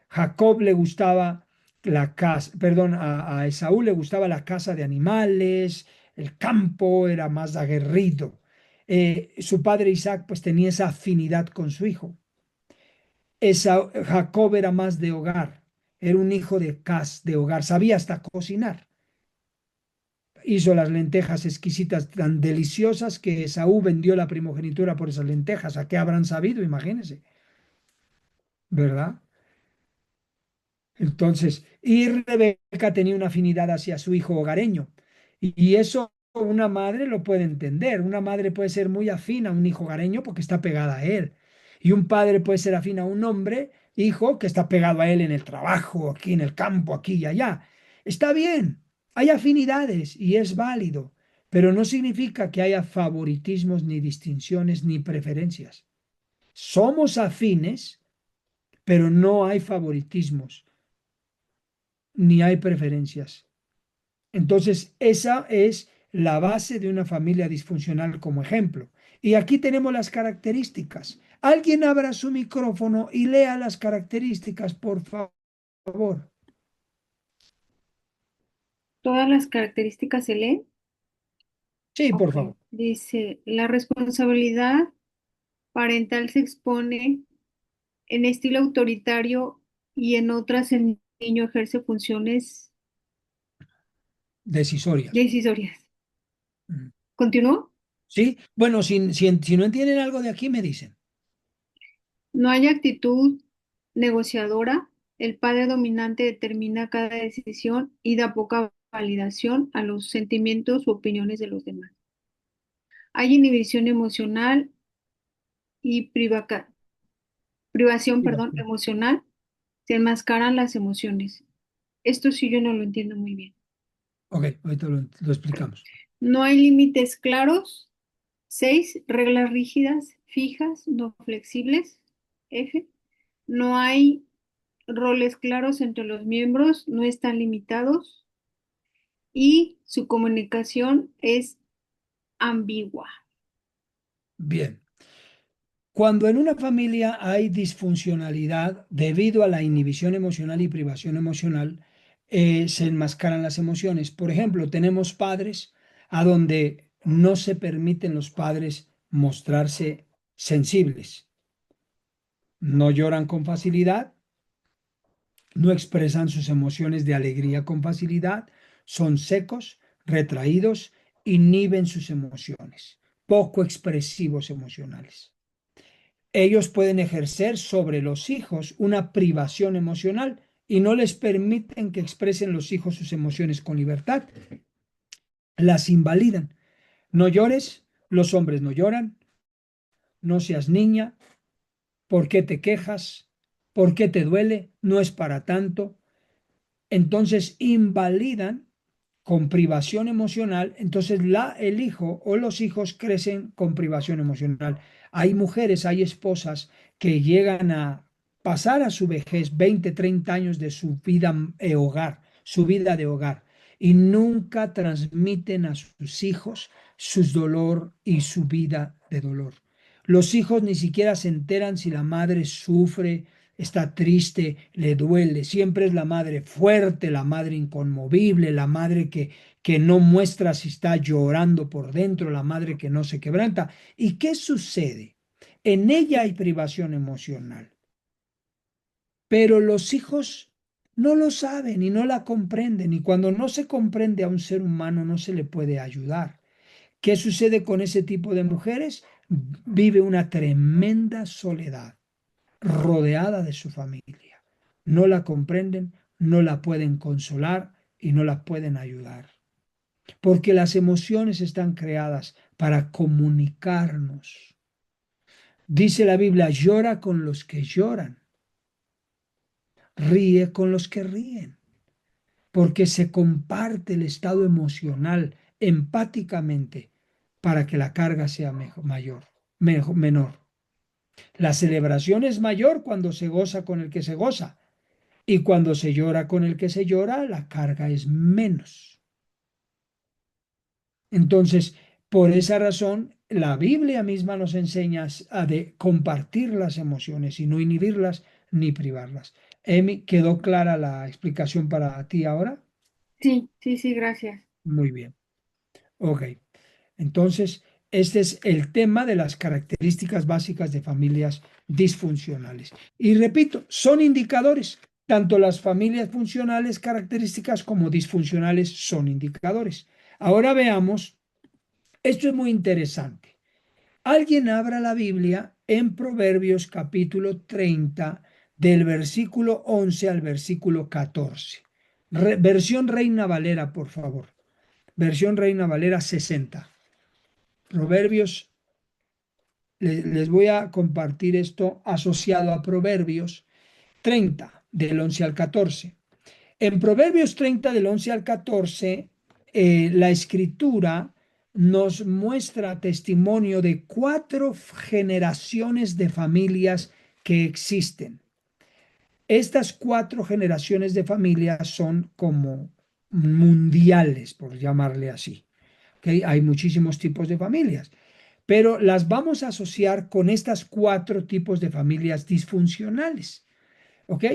Jacob le gustaba la caza, perdón, a Esaú le gustaba la caza de animales, el campo era más aguerrido. Su padre Isaac pues tenía esa afinidad con su hijo. Jacob era más de hogar, era un hijo de hogar, sabía hasta cocinar. Hizo las lentejas exquisitas tan deliciosas que Esaú vendió la primogenitura por esas lentejas. ¿A qué habrán sabido? Imagínense, ¿verdad? Entonces, y Rebeca tenía una afinidad hacia su hijo hogareño. Y eso una madre lo puede entender. Una madre puede ser muy afín a un hijo hogareño porque está pegada a él. Y un padre puede ser afín a un hombre, hijo, que está pegado a él en el trabajo, aquí en el campo, aquí y allá. Está bien, hay afinidades y es válido, pero no significa que haya favoritismos, ni distinciones, ni preferencias. Somos afines, pero no hay favoritismos ni hay preferencias. Entonces, esa es la base de una familia disfuncional como ejemplo. Y aquí tenemos las características. Alguien abra su micrófono y lea las características, por favor. Todas las características se leen. Sí, por Ok. favor. Dice, la responsabilidad parental se expone en estilo autoritario y en otras el niño ejerce funciones Decisorias. decisorias. Mm. ¿Continúo? Sí, bueno, si no entienden algo de aquí, me dicen. No hay actitud negociadora. El padre dominante determina cada decisión y da poca validación a los sentimientos u opiniones de los demás. Hay inhibición emocional y privación, perdón, emocional. Se enmascaran las emociones. Esto sí yo no lo entiendo muy bien. Ok, ahorita lo explicamos. No hay límites claros. 6. Reglas rígidas, fijas, no flexibles. F. No hay roles claros entre los miembros, no están limitados y su comunicación es ambigua. Bien. Cuando en una familia hay disfuncionalidad debido a la inhibición emocional y privación emocional, se enmascaran las emociones. Por ejemplo, tenemos padres a donde no se permiten los padres mostrarse sensibles. No lloran con facilidad, no expresan sus emociones de alegría con facilidad, son secos, retraídos, inhiben sus emociones, poco expresivos emocionales. Ellos pueden ejercer sobre los hijos una privación emocional y no les permiten que expresen los hijos sus emociones con libertad. Las invalidan. No llores, los hombres no lloran, no seas niña, ¿por qué te quejas? ¿Por qué te duele? No es para tanto. Entonces invalidan con privación emocional, entonces el hijo o los hijos crecen con privación emocional. Hay mujeres, hay esposas que llegan a pasar a su vejez 20, 30 años de su vida hogar, su vida de hogar, y nunca transmiten a sus hijos su dolor y su vida de dolor. Los hijos ni siquiera se enteran si la madre sufre, está triste, le duele. Siempre es la madre fuerte, la madre inconmovible, la madre que no muestra si está llorando por dentro, la madre que no se quebranta. ¿Y qué sucede? En ella hay privación emocional, pero los hijos no lo saben y no la comprenden. Y cuando no se comprende a un ser humano no se le puede ayudar. ¿Qué sucede con ese tipo de mujeres? Vive una tremenda soledad, rodeada de su familia. No la comprenden, no la pueden consolar y no la pueden ayudar. Porque las emociones están creadas para comunicarnos. Dice la Biblia, llora con los que lloran, ríe con los que ríen, porque se comparte el estado emocional empáticamente para que la carga sea menor. La celebración es mayor cuando se goza con el que se goza y cuando se llora con el que se llora, la carga es menos. Entonces, por esa razón, la Biblia misma nos enseña a de compartir las emociones y no inhibirlas ni privarlas. Emi, ¿quedó clara la explicación para ti ahora? Sí, sí, sí, gracias. Muy bien. Ok. Entonces, este es el tema de las características básicas de familias disfuncionales. Y repito, son indicadores. Tanto las familias funcionales características como disfuncionales son indicadores. Ahora veamos, esto es muy interesante. Alguien abra la Biblia en Proverbios capítulo 30, del versículo 11 al versículo 14. Versión Reina Valera, por favor. Versión Reina Valera 60. Proverbios, les voy a compartir esto asociado a Proverbios 30, del 11 al 14. En Proverbios 30, del 11 al 14, la escritura nos muestra testimonio de 4 generaciones de familias que existen. Estas 4 generaciones de familias son como mundiales, por llamarle así. ¿Okay? Hay muchísimos tipos de familias, pero las vamos a asociar con estas 4 tipos de familias disfuncionales. ¿Ok?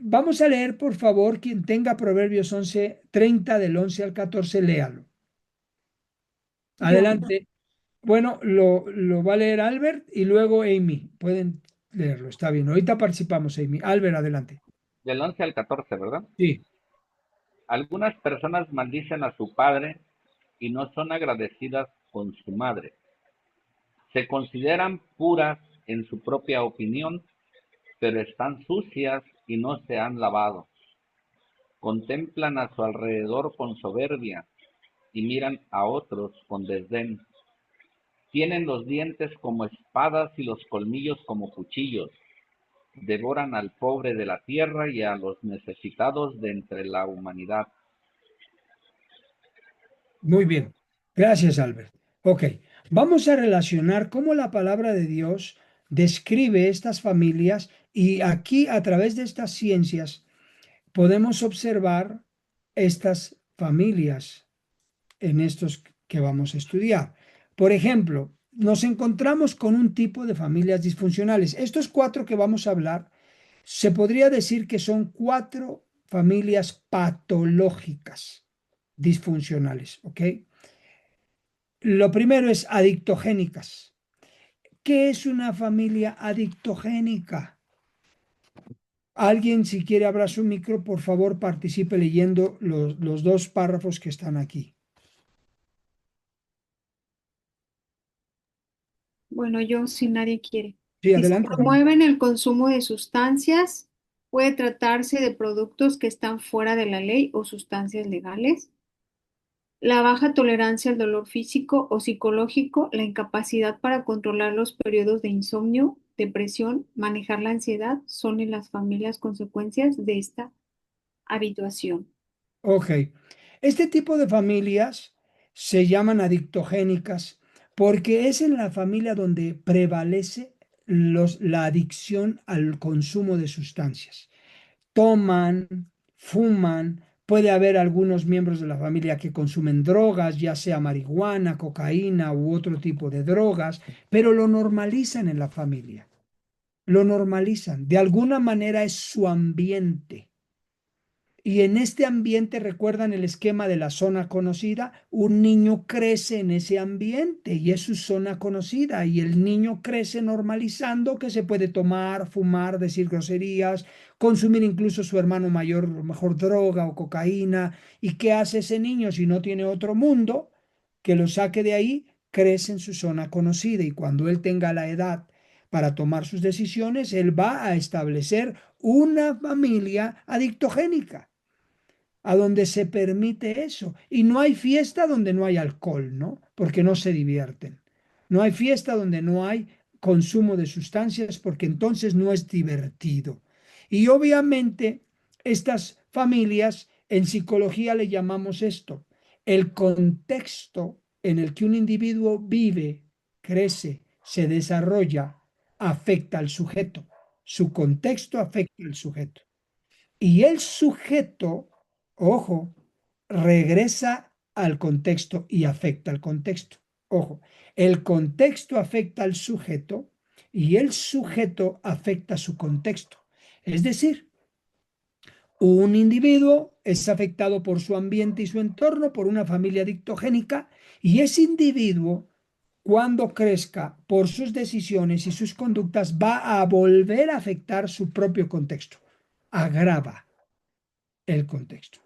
Vamos a leer, por favor, quien tenga Proverbios 11 30 del 11 al 14, léalo. Yo, Adelante. Bueno, lo va a leer Albert y luego Amy. Pueden leerlo, está bien. Ahorita participamos, Amy. Albert, adelante. Del 11 al 14, ¿verdad? Sí, Algunas personas maldicen a su padre y no son agradecidas con su madre. Se consideran puras en su propia opinión, pero están sucias y no se han lavado. Contemplan a su alrededor con soberbia y miran a otros con desdén. Tienen los dientes como espadas y los colmillos como cuchillos. Devoran al pobre de la tierra y a los necesitados de entre la humanidad. muy bien. Gracias, Albert. Ok, vamos a relacionar cómo la palabra de Dios describe estas familias y aquí a través de estas ciencias podemos observar estas familias en estos que vamos a estudiar. Por ejemplo, nos encontramos con un tipo de familias disfuncionales. Estos 4 que vamos a hablar, se podría decir que son 4 familias patológicas disfuncionales, ¿ok? Lo primero es adictogénicas. ¿Qué es una familia adictogénica? Alguien, si quiere abrir su micro, por favor, participe leyendo los 2 párrafos que están aquí. bueno, yo si nadie quiere. Sí, Dice, adelante. promueven el consumo de sustancias. Puede tratarse de productos que están fuera de la ley o sustancias legales. La baja tolerancia al dolor físico o psicológico, la incapacidad para controlar los periodos de insomnio, depresión, manejar la ansiedad, son en las familias consecuencias de esta habituación. Ok. Este tipo de familias se llaman adictogénicas porque es en la familia donde prevalece la adicción al consumo de sustancias. Toman, fuman, puede haber algunos miembros de la familia que consumen drogas, ya sea marihuana, cocaína u otro tipo de drogas, pero lo normalizan en la familia. Lo normalizan. De alguna manera es su ambiente. Y en este ambiente, recuerdan el esquema de la zona conocida, un niño crece en ese ambiente y es su zona conocida y el niño crece normalizando que se puede tomar, fumar, decir groserías, consumir incluso su hermano mayor, mejor droga o cocaína. ¿Y qué hace ese niño si no tiene otro mundo? que lo saque de ahí, crece en su zona conocida y cuando él tenga la edad para tomar sus decisiones, él va a establecer una familia adictogénica, a donde se permite eso. Y no hay fiesta donde no hay alcohol, ¿no? Porque no se divierten. No hay fiesta donde no hay consumo de sustancias, porque entonces no es divertido. Y obviamente estas familias, en psicología le llamamos esto, el contexto en el que un individuo vive, crece, se desarrolla, afecta al sujeto. Su contexto afecta al sujeto. Y el sujeto, ojo, regresa al contexto y afecta al contexto. Ojo, el contexto afecta al sujeto y el sujeto afecta a su contexto. Es decir, un individuo es afectado por su ambiente y su entorno, por una familia dictogénica, y ese individuo, cuando crezca por sus decisiones y sus conductas, va a volver a afectar su propio contexto. Agrava el contexto.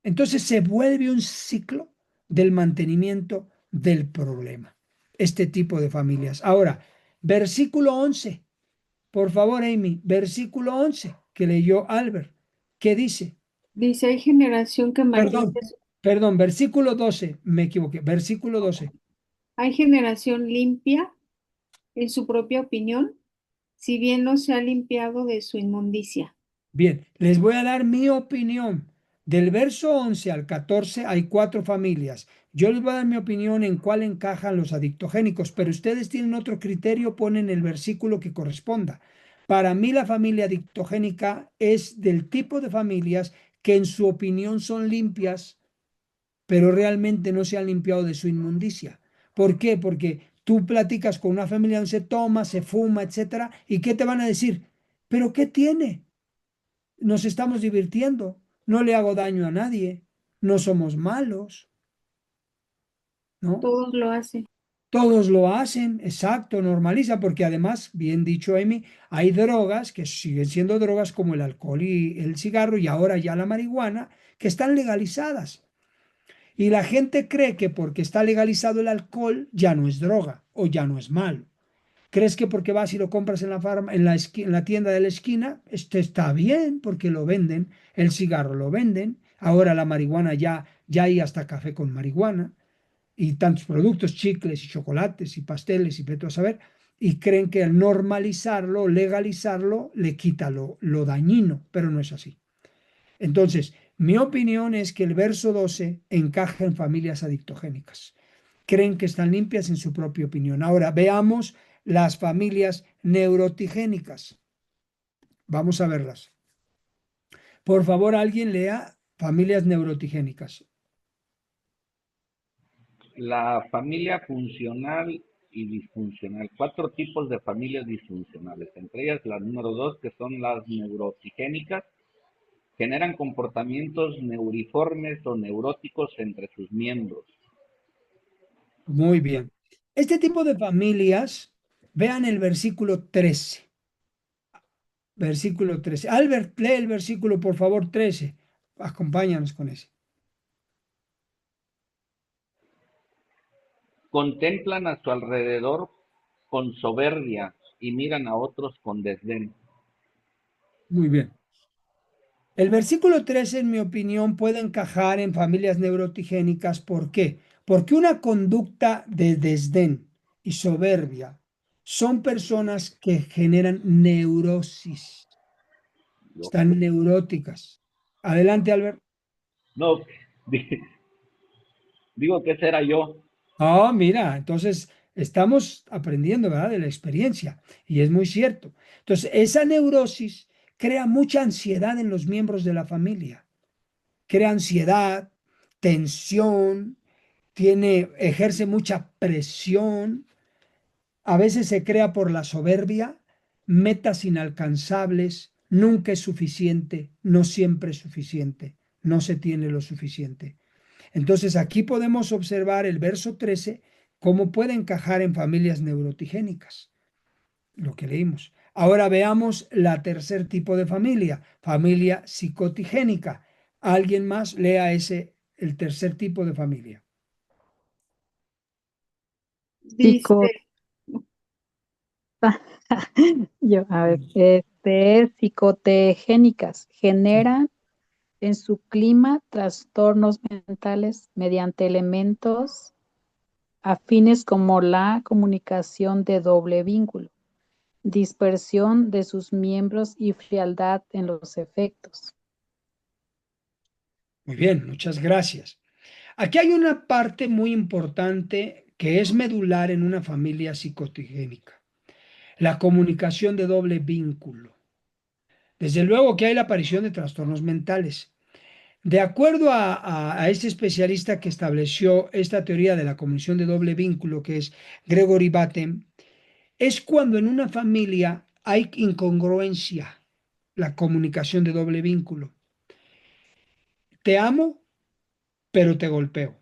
Entonces se vuelve un ciclo del mantenimiento del problema. Este tipo de familias. Ahora, versículo 11. Por favor, Amy, versículo 11 que leyó Albert. ¿Qué dice? Dice, hay generación que Perdón, maldice, perdón, versículo 12. Me equivoqué. Versículo 12. hay generación limpia en su propia opinión, si bien no se ha limpiado de su inmundicia. Bien, les voy a dar mi opinión. Del verso 11 al 14 hay cuatro familias. Yo les voy a dar mi opinión en cuál encajan los adictogénicos, pero ustedes tienen otro criterio, ponen el versículo que corresponda. Para mí la familia adictogénica es del tipo de familias que en su opinión son limpias, pero realmente no se han limpiado de su inmundicia. ¿Por qué? Porque tú platicas con una familia donde se toma, se fuma, etcétera, ¿y qué te van a decir? ¿Pero qué tiene? Nos estamos divirtiendo, no le hago daño a nadie, no somos malos, ¿no? Todos lo hacen. Todos lo hacen, exacto, normaliza, porque además, bien dicho, Amy, hay drogas que siguen siendo drogas como el alcohol y el cigarro y ahora ya la marihuana, que están legalizadas. Y la gente cree que porque está legalizado el alcohol ya no es droga o ya no es malo. ¿Crees que porque vas y lo compras en en la tienda de la esquina, este está bien porque lo venden, el cigarro lo venden, ahora la marihuana ya hay hasta café con marihuana y tantos productos, chicles y chocolates y pasteles y vete a saber, y creen que al normalizarlo, legalizarlo, le quita lo dañino, pero no es así. Entonces, mi opinión es que el verso 12 encaja en familias adictogénicas. Creen que están limpias en su propia opinión. Ahora, veamos las familias neurotigénicas. Vamos a verlas. Por favor, alguien lea familias neurotigénicas. La familia funcional y disfuncional. Cuatro tipos de familias disfuncionales. Entre ellas, la número dos, que son las neurotigénicas, generan comportamientos neuriformes o neuróticos entre sus miembros. Muy bien. Este tipo de familias, vean el versículo 13. Versículo 13. Albert, lee el versículo, por favor, 13. Acompáñanos con ese. Contemplan a su alrededor con soberbia y miran a otros con desdén. Muy bien. El versículo 13, en mi opinión, puede encajar en familias neurotigénicas. ¿Por qué? Porque una conducta de desdén y soberbia son personas que generan neurosis, Yo, están neuróticas. Adelante, Albert. no, digo que ese era yo. Ah, mira, entonces estamos aprendiendo, ¿verdad? De la experiencia y es muy cierto. Entonces, esa neurosis crea mucha ansiedad en los miembros de la familia. Crea ansiedad, tensión, ejerce mucha presión, a veces se crea por la soberbia, metas inalcanzables, nunca es suficiente, no siempre es suficiente, no se tiene lo suficiente. Entonces aquí podemos observar el verso 13, cómo puede encajar en familias neurotigénicas, lo que leímos. Ahora veamos la tercer tipo de familia, familia psicotigénica. ¿Alguien más lea el tercer tipo de familia? Psico, Dice, a ver, psicotegénicas Sí. generan en su clima trastornos mentales mediante elementos afines como la comunicación de doble vínculo, dispersión de sus miembros y frialdad en los efectos. Muy bien, muchas gracias. Aquí hay una parte muy importante que es medular en una familia psicotigénica, la comunicación de doble vínculo. Desde luego que hay la aparición de trastornos mentales. De acuerdo a este especialista que estableció esta teoría de la comunicación de doble vínculo, que es Gregory Batten, es cuando en una familia hay incongruencia, la comunicación de doble vínculo. Te amo, pero te golpeo.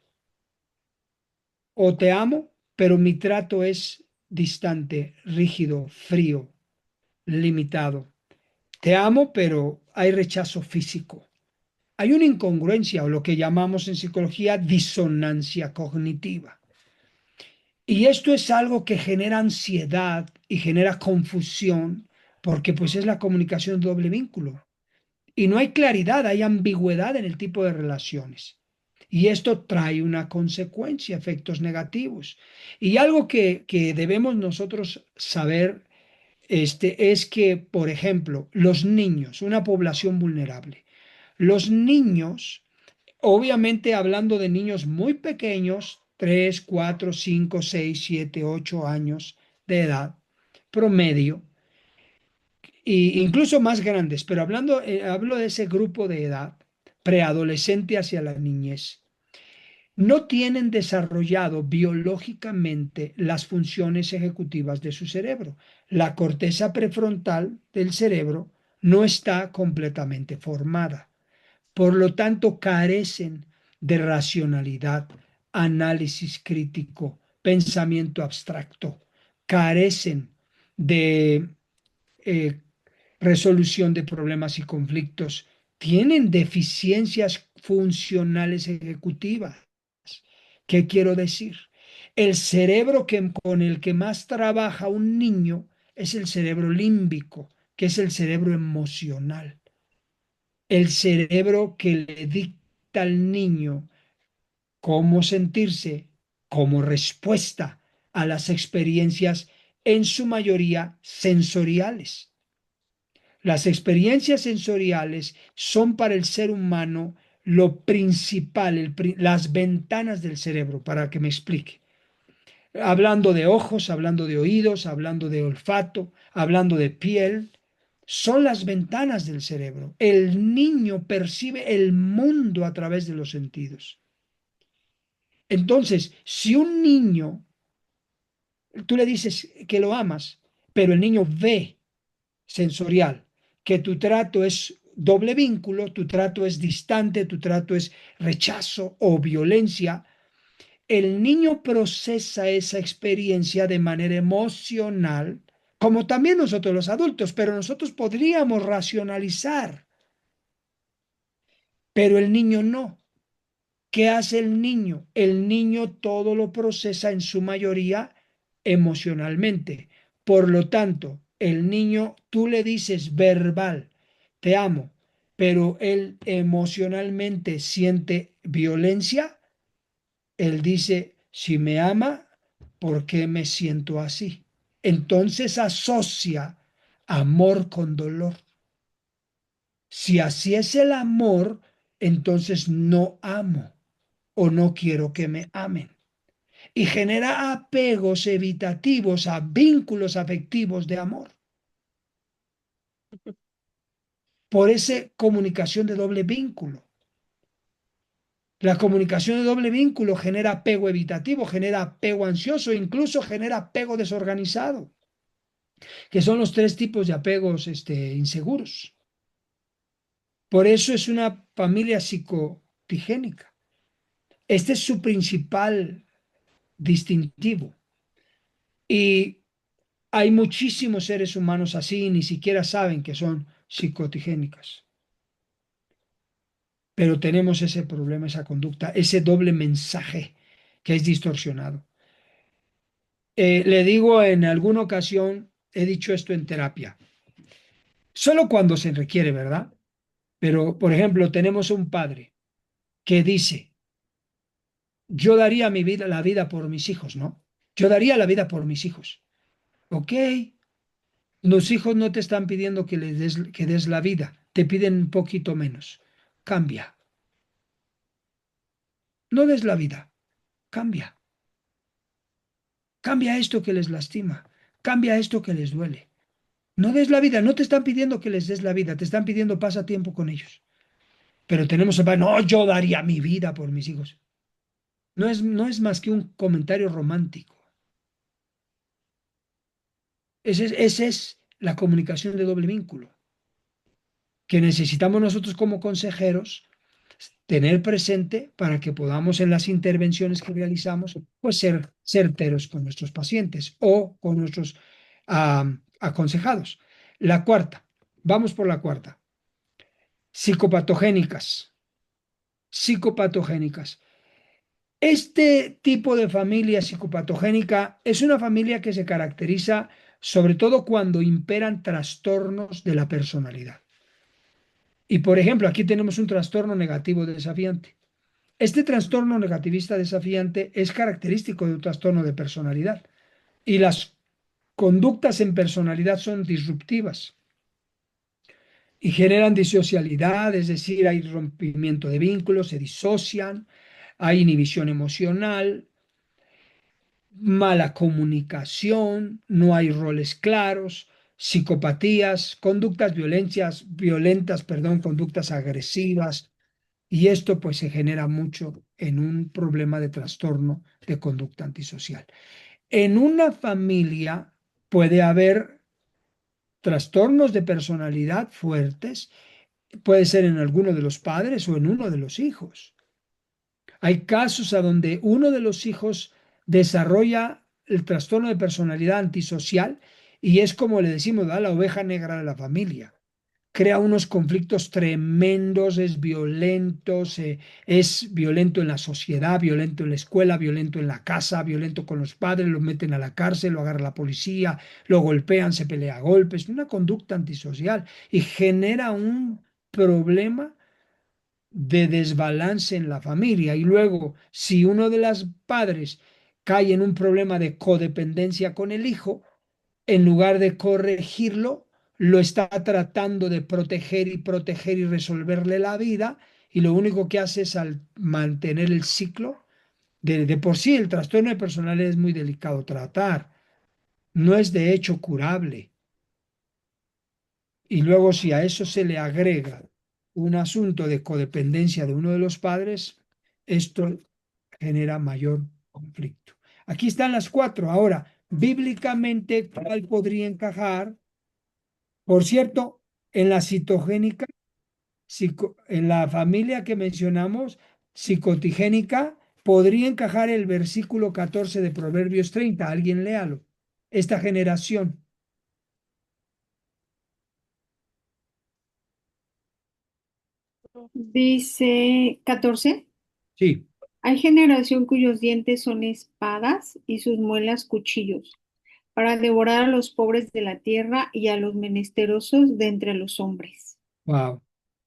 O te amo, pero mi trato es distante, rígido, frío, limitado. Te amo, pero hay rechazo físico. Hay una incongruencia o lo que llamamos en psicología disonancia cognitiva. Y esto es algo que genera ansiedad y genera confusión porque pues es la comunicación de doble vínculo. Y no hay claridad, hay ambigüedad en el tipo de relaciones. Y esto trae una consecuencia, efectos negativos. Y algo que debemos nosotros saber es que, por ejemplo, los niños, una población vulnerable, los niños, obviamente hablando de niños muy pequeños, 3 4 5 6 7 8 años de edad promedio, e incluso más grandes, pero hablo de ese grupo de edad, preadolescente hacia la niñez, no tienen desarrollado biológicamente las funciones ejecutivas de su cerebro. La corteza prefrontal del cerebro no está completamente formada. Por lo tanto, carecen de racionalidad, análisis crítico, pensamiento abstracto, carecen de eh, resolución de problemas y conflictos, tienen deficiencias funcionales ejecutivas. ¿Qué quiero decir? El cerebro con el que más trabaja un niño es el cerebro límbico, que es el cerebro emocional, el cerebro que le dicta al niño cómo sentirse como respuesta a las experiencias en su mayoría sensoriales. Las experiencias sensoriales son para el ser humano lo principal, las ventanas del cerebro, para que me explique. Hablando de ojos, hablando de oídos, hablando de olfato, hablando de piel, son las ventanas del cerebro. El niño percibe el mundo a través de los sentidos. Entonces, si un niño, tú le dices que lo amas, pero el niño ve sensorial, que tu trato es doble vínculo, tu trato es distante, tu trato es rechazo o violencia, el niño procesa esa experiencia de manera emocional, como también nosotros los adultos, pero nosotros podríamos racionalizar, pero el niño no. ¿Qué hace el niño? El niño todo lo procesa en su mayoría emocionalmente. Por lo tanto, el niño, tú le dices verbal, te amo, pero él emocionalmente siente violencia, él dice, si me ama, ¿por qué me siento así? Entonces asocia amor con dolor. Si así es el amor, entonces no amo o no quiero que me amen. Y genera apegos evitativos a vínculos afectivos de amor. Por esa comunicación de doble vínculo. La comunicación de doble vínculo genera apego evitativo, genera apego ansioso, incluso genera apego desorganizado, que son los tres tipos de apegos inseguros. Por eso es una familia psicotigénica. Este es su principal distintivo. Y hay muchísimos seres humanos así y ni siquiera saben que son psicotigénicas. Pero tenemos ese problema, esa conducta, ese doble mensaje que es distorsionado. Le digo en alguna ocasión, he dicho esto en terapia, solo cuando se requiere, ¿verdad? Pero, por ejemplo, tenemos un padre que dice, yo daría mi vida, la vida por mis hijos, ¿no? Yo daría la vida por mis hijos. Ok, los hijos no te están pidiendo que des la vida, te piden un poquito menos. Cambia. No des la vida, cambia. Cambia esto que les lastima, cambia esto que les duele. No des la vida, no te están pidiendo que les des la vida, te están pidiendo pasa tiempo con ellos. Pero tenemos el no, yo daría mi vida por mis hijos. No es más que un comentario romántico. Esa es la comunicación de doble vínculo, que necesitamos nosotros como consejeros tener presente para que podamos en las intervenciones que realizamos, pues ser certeros con nuestros pacientes o con nuestros aconsejados. La cuarta, vamos por la cuarta, psicopatogénicas. Psicopatogénicas. Este tipo de familia psicopatogénica es una familia que se caracteriza sobre todo cuando imperan trastornos de la personalidad. Y por ejemplo, aquí tenemos un trastorno negativo desafiante. Este trastorno negativista desafiante es característico de un trastorno de personalidad y las conductas en personalidad son disruptivas y generan disocialidad, es decir, hay rompimiento de vínculos, se disocian, hay inhibición emocional, mala comunicación, no hay roles claros, psicopatías, violentas, perdón, conductas agresivas, y esto pues se genera mucho en un problema de trastorno de conducta antisocial. En una familia puede haber trastornos de personalidad fuertes, puede ser en alguno de los padres o en uno de los hijos. Hay casos a donde uno de los hijos desarrolla el trastorno de personalidad antisocial y es como le decimos, ¿verdad? La oveja negra de la familia. Crea unos conflictos tremendos, es violento en la sociedad, violento en la escuela, violento en la casa, violento con los padres, lo meten a la cárcel, lo agarra la policía, lo golpean, se pelea a golpes, una conducta antisocial y genera un problema de desbalance en la familia. Y luego, si uno de los padres cae en un problema de codependencia con el hijo, en lugar de corregirlo, lo está tratando de proteger y resolverle la vida, y lo único que hace es al mantener el ciclo, de por sí el trastorno de personalidad es muy delicado tratar, no es de hecho curable. Y luego si a eso se le agrega un asunto de codependencia de uno de los padres, esto genera mayor conflicto. Aquí están las cuatro. Ahora, bíblicamente, ¿cuál podría encajar? Por cierto, en la citogénica, en la familia que mencionamos, psicotigénica, podría encajar el versículo 14 de Proverbios 30. Alguien léalo. Esta generación. Dice 14. Sí. Hay generación cuyos dientes son espadas y sus muelas cuchillos, para devorar a los pobres de la tierra y a los menesterosos de entre los hombres. Wow.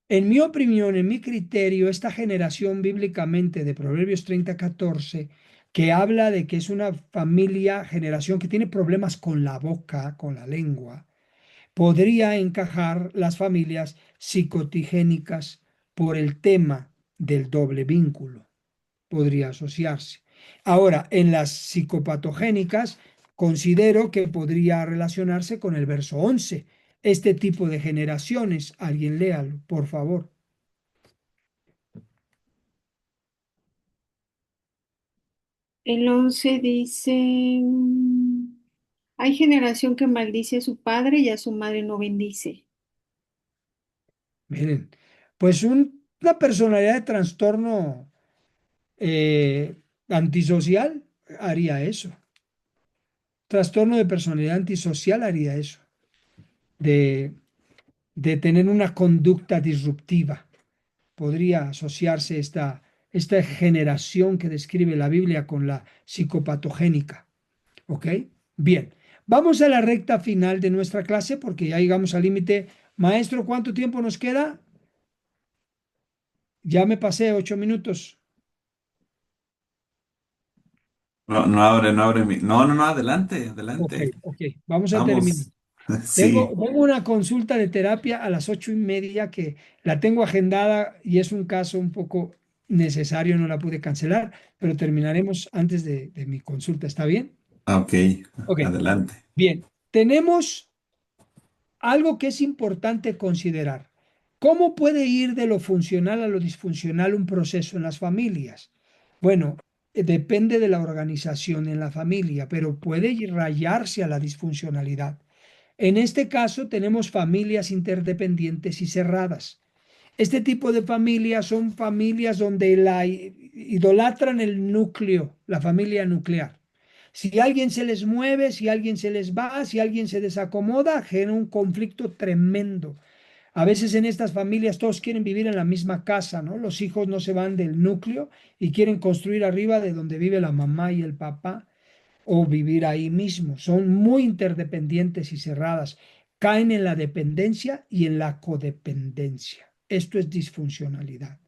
En mi opinión, en mi criterio, esta generación bíblicamente de Proverbios 30:14, que habla de que es una familia, generación que tiene problemas con la boca, con la lengua, podría encajar las familias psicotigénicas por el tema del doble vínculo. Podría asociarse. Ahora, en las psicopatogénicas, considero que podría relacionarse con el verso 11. Este tipo de generaciones, alguien léalo, por favor. El 11 dice, hay generación que maldice a su padre y a su madre no bendice. Miren, pues una personalidad de trastorno antisocial haría eso. Trastorno de personalidad antisocial haría eso. De, de tener una conducta disruptiva. Podría asociarse esta generación que describe la Biblia con la psicopatogénica. ¿Ok? Bien. Vamos a la recta final de nuestra clase porque ya llegamos al límite. Maestro, ¿cuánto tiempo nos queda? Ya me pasé 8 minutos. No, no abre, no abre No, no, no, adelante, Ok, adelante. ok. Vamos a terminar. Vamos. Tengo, Sí, tengo una consulta de terapia a las 8:30 que la tengo agendada y es un caso un poco necesario, no la pude cancelar, pero terminaremos antes de mi consulta. ¿Está bien? ok, Ok, adelante. bien. Tenemos algo que es importante considerar. ¿Cómo puede ir de lo funcional a lo disfuncional un proceso en las familias? Bueno, depende de la organización en la familia, pero puede rayarse a la disfuncionalidad. En este caso tenemos familias interdependientes y cerradas. Este tipo de familias son familias donde idolatran el núcleo, la familia nuclear. Si alguien se les mueve, si alguien se les va, si alguien se desacomoda, genera un conflicto tremendo. A veces en estas familias todos quieren vivir en la misma casa, ¿no? Los hijos no se van del núcleo y quieren construir arriba de donde vive la mamá y el papá o vivir ahí mismo. Son muy interdependientes y cerradas. Caen en la dependencia y en la codependencia. Esto es disfuncionalidad.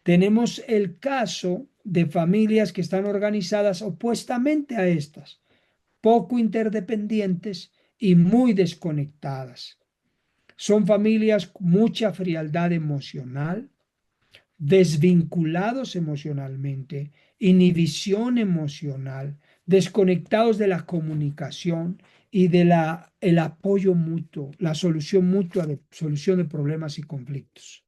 Tenemos el caso de familias que están organizadas opuestamente a estas, poco interdependientes y muy desconectadas. Son familias con mucha frialdad emocional, desvinculados emocionalmente, inhibición emocional, desconectados de la comunicación y de el apoyo mutuo, la solución mutua de solución de problemas y conflictos.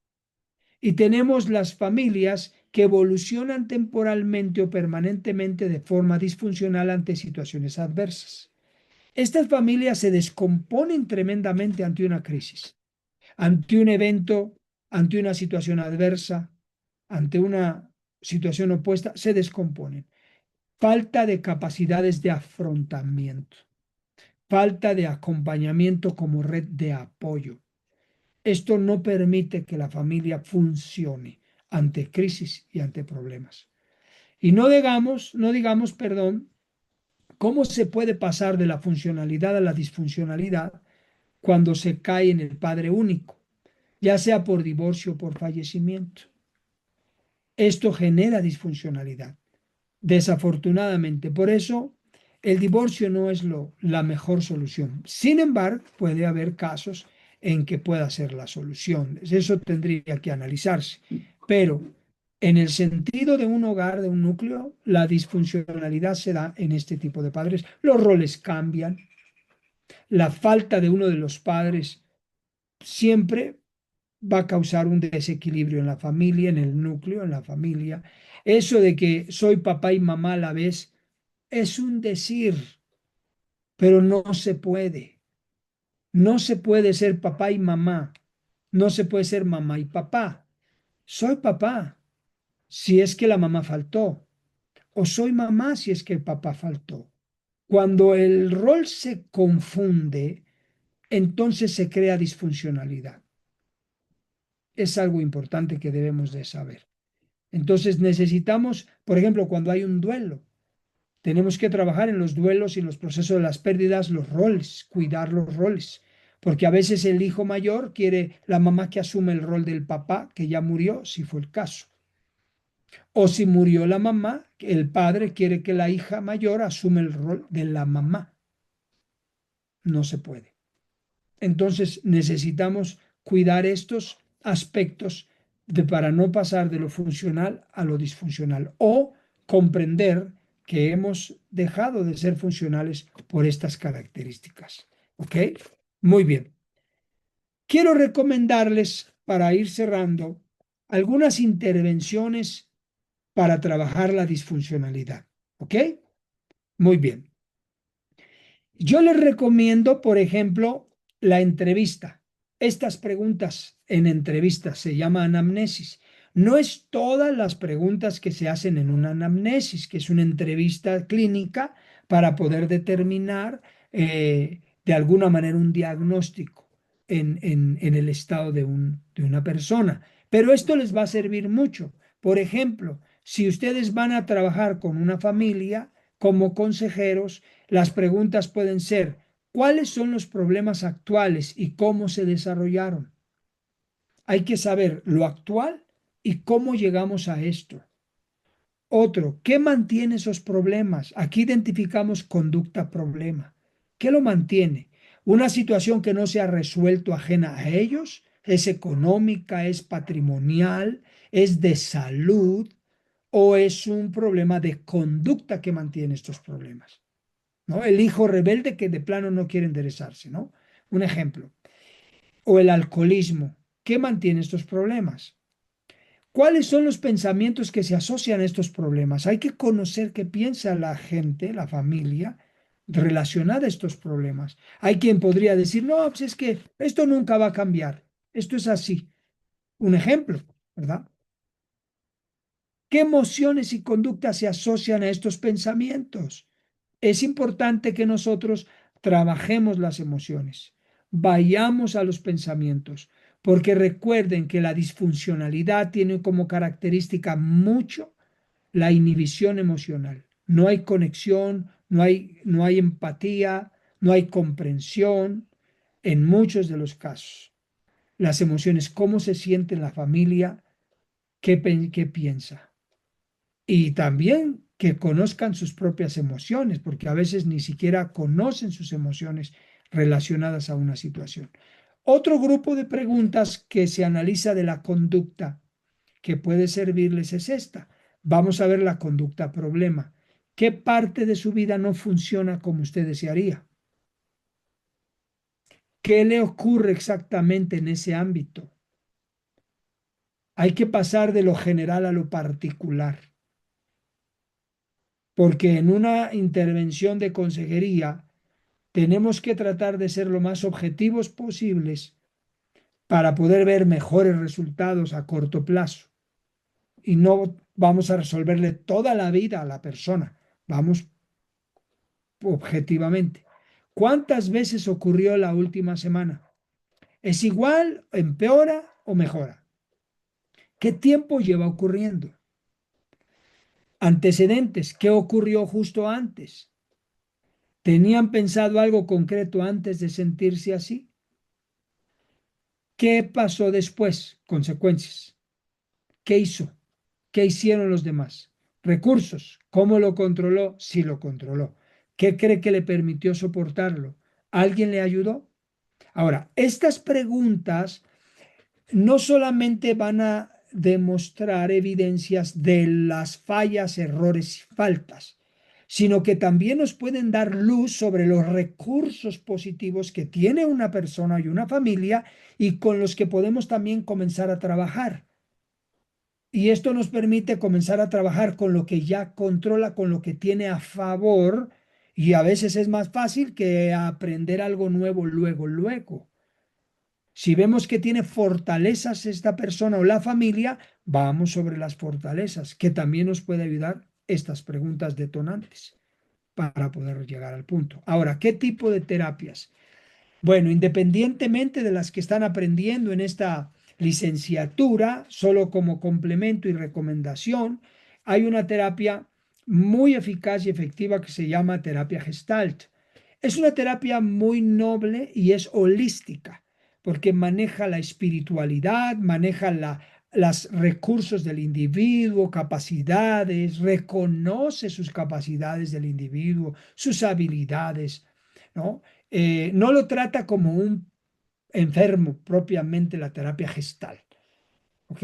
Y tenemos las familias que evolucionan temporalmente o permanentemente de forma disfuncional ante situaciones adversas. Estas familias se descomponen tremendamente ante una crisis, ante un evento, ante una situación adversa, ante una situación opuesta, se descomponen. Falta de capacidades de afrontamiento, falta de acompañamiento como red de apoyo. Esto no permite que la familia funcione ante crisis y ante problemas. Y no digamos, perdón, cómo se puede pasar de la funcionalidad a la disfuncionalidad cuando se cae en el padre único, ya sea por divorcio o por fallecimiento. Esto genera disfuncionalidad, desafortunadamente. Por eso, el divorcio no es la mejor solución. Sin embargo, puede haber casos en que pueda ser la solución. Eso tendría que analizarse. Pero en el sentido de un hogar, de un núcleo, la disfuncionalidad se da en este tipo de padres. Los roles cambian. La falta de uno de los padres siempre va a causar un desequilibrio en la familia, en el núcleo, en la familia. Eso de que soy papá y mamá a la vez es un decir, pero no se puede. No se puede ser papá y mamá. No se puede ser mamá y papá. Soy papá si es que la mamá faltó. O soy mamá si es que el papá faltó. Cuando el rol se confunde, entonces se crea disfuncionalidad. Es algo importante que debemos de saber. Entonces necesitamos, por ejemplo, cuando hay un duelo, tenemos que trabajar en los duelos y en los procesos de las pérdidas, los roles, cuidar los roles, porque a veces el hijo mayor quiere la mamá que asume el rol del papá, que ya murió, si fue el caso. O si murió la mamá, el padre quiere que la hija mayor asume el rol de la mamá. No se puede. Entonces necesitamos cuidar estos aspectos para no pasar de lo funcional a lo disfuncional o comprender que hemos dejado de ser funcionales por estas características. ¿Ok? Muy bien. Quiero recomendarles, para ir cerrando, algunas intervenciones para trabajar la disfuncionalidad. ¿Ok? Muy bien. Yo les recomiendo, por ejemplo, la entrevista. Estas preguntas en entrevistas se llama anamnesis. No es todas las preguntas que se hacen en una anamnesis, que es una entrevista clínica para poder determinar de alguna manera un diagnóstico en el estado de una persona. Pero esto les va a servir mucho. Por ejemplo, si ustedes van a trabajar con una familia como consejeros, Las preguntas pueden ser, ¿cuáles son los problemas actuales y cómo se desarrollaron? Hay que saber lo actual y cómo llegamos a esto. Otro, ¿qué mantiene esos problemas? Aquí identificamos conducta problema. ¿Qué lo mantiene? Una situación que no se ha resuelto ajena a ellos, es económica, es patrimonial, es de salud o es un problema de conducta que mantiene estos problemas, ¿no? El hijo rebelde que de plano no quiere enderezarse, ¿no? Un ejemplo. O el alcoholismo. ¿Qué mantiene estos problemas? ¿Cuáles son los pensamientos que se asocian a estos problemas? Hay que conocer qué piensa la gente, la familia, relacionada a estos problemas. Hay quien podría decir, no, pues es que esto nunca va a cambiar. Esto es así. Un ejemplo, ¿verdad? ¿Qué emociones y conductas se asocian a estos pensamientos? Es importante que nosotros trabajemos las emociones, vayamos a los pensamientos, porque recuerden que la disfuncionalidad tiene como característica mucho la inhibición emocional. No hay conexión, no hay empatía, no hay comprensión en muchos de los casos. Las emociones, cómo se siente en la familia, qué piensa. Y también que conozcan sus propias emociones, porque a veces ni siquiera conocen sus emociones relacionadas a una situación. Otro grupo de preguntas que se analiza de la conducta que puede servirles es esta. Vamos a ver la conducta problema. ¿Qué parte de su vida no funciona como usted desearía? ¿Qué le ocurre exactamente en ese ámbito? Hay que pasar de lo general a lo particular, porque en una intervención de consejería tenemos que tratar de ser lo más objetivos posibles para poder ver mejores resultados a corto plazo. Y no vamos a resolverle toda la vida a la persona, vamos objetivamente. ¿Cuántas veces ocurrió la última semana? ¿Es igual, empeora o mejora? ¿Qué tiempo lleva ocurriendo? Antecedentes, ¿qué ocurrió justo antes? ¿Tenían pensado algo concreto antes de sentirse así? ¿Qué pasó después? Consecuencias. ¿Qué hizo? ¿Qué hicieron los demás? Recursos. ¿Cómo lo controló? Sí lo controló. ¿Qué cree que le permitió soportarlo? ¿Alguien le ayudó? Ahora, estas preguntas no solamente van a demostrar evidencias de las fallas, errores y faltas, sino que también nos pueden dar luz sobre los recursos positivos que tiene una persona y una familia y con los que podemos también comenzar a trabajar. Y esto nos permite comenzar a trabajar con lo que ya controla, con lo que tiene a favor, y a veces es más fácil que aprender algo nuevo luego, luego. Si vemos que tiene fortalezas esta persona o la familia, vamos sobre las fortalezas, que también nos puede ayudar estas preguntas detonantes para poder llegar al punto. Ahora, ¿qué tipo de terapias? Bueno, independientemente de las que están aprendiendo en esta licenciatura, solo como complemento y recomendación, hay una terapia muy eficaz y efectiva que se llama terapia Gestalt. Es una terapia muy noble y es holística, porque maneja la espiritualidad, maneja los recursos del individuo, capacidades, reconoce sus capacidades del individuo, sus habilidades, ¿no? No lo trata como un enfermo propiamente la terapia gestal, ¿ok?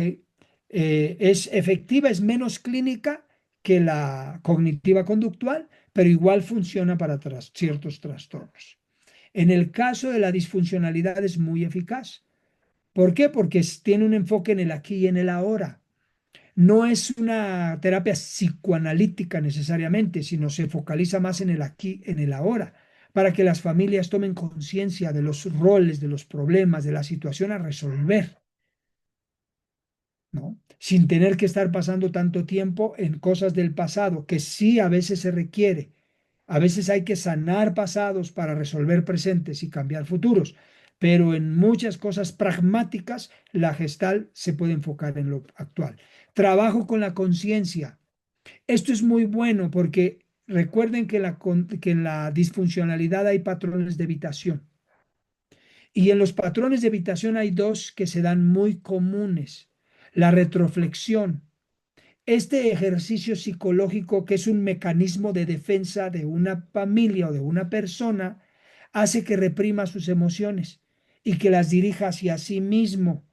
Es efectiva, es menos clínica que la cognitiva conductual, pero igual funciona para ciertos trastornos. En el caso de la disfuncionalidad es muy eficaz. ¿Por qué? Porque tiene un enfoque en el aquí y en el ahora. No es una terapia psicoanalítica necesariamente, sino se focaliza más en el aquí, en el ahora, para que las familias tomen conciencia de los roles, de los problemas, de la situación a resolver, ¿no? Sin tener que estar pasando tanto tiempo en cosas del pasado, que sí a veces se requiere. A veces hay que sanar pasados para resolver presentes y cambiar futuros, pero en muchas cosas pragmáticas la gestal se puede enfocar en lo actual. Trabajo con la conciencia. Esto es muy bueno porque recuerden que en la disfuncionalidad hay patrones de evitación. Y en los patrones de evitación hay dos que se dan muy comunes. La retroflexión. Este ejercicio psicológico, que es un mecanismo de defensa de una familia o de una persona, hace que reprima sus emociones y que las dirija hacia sí mismo.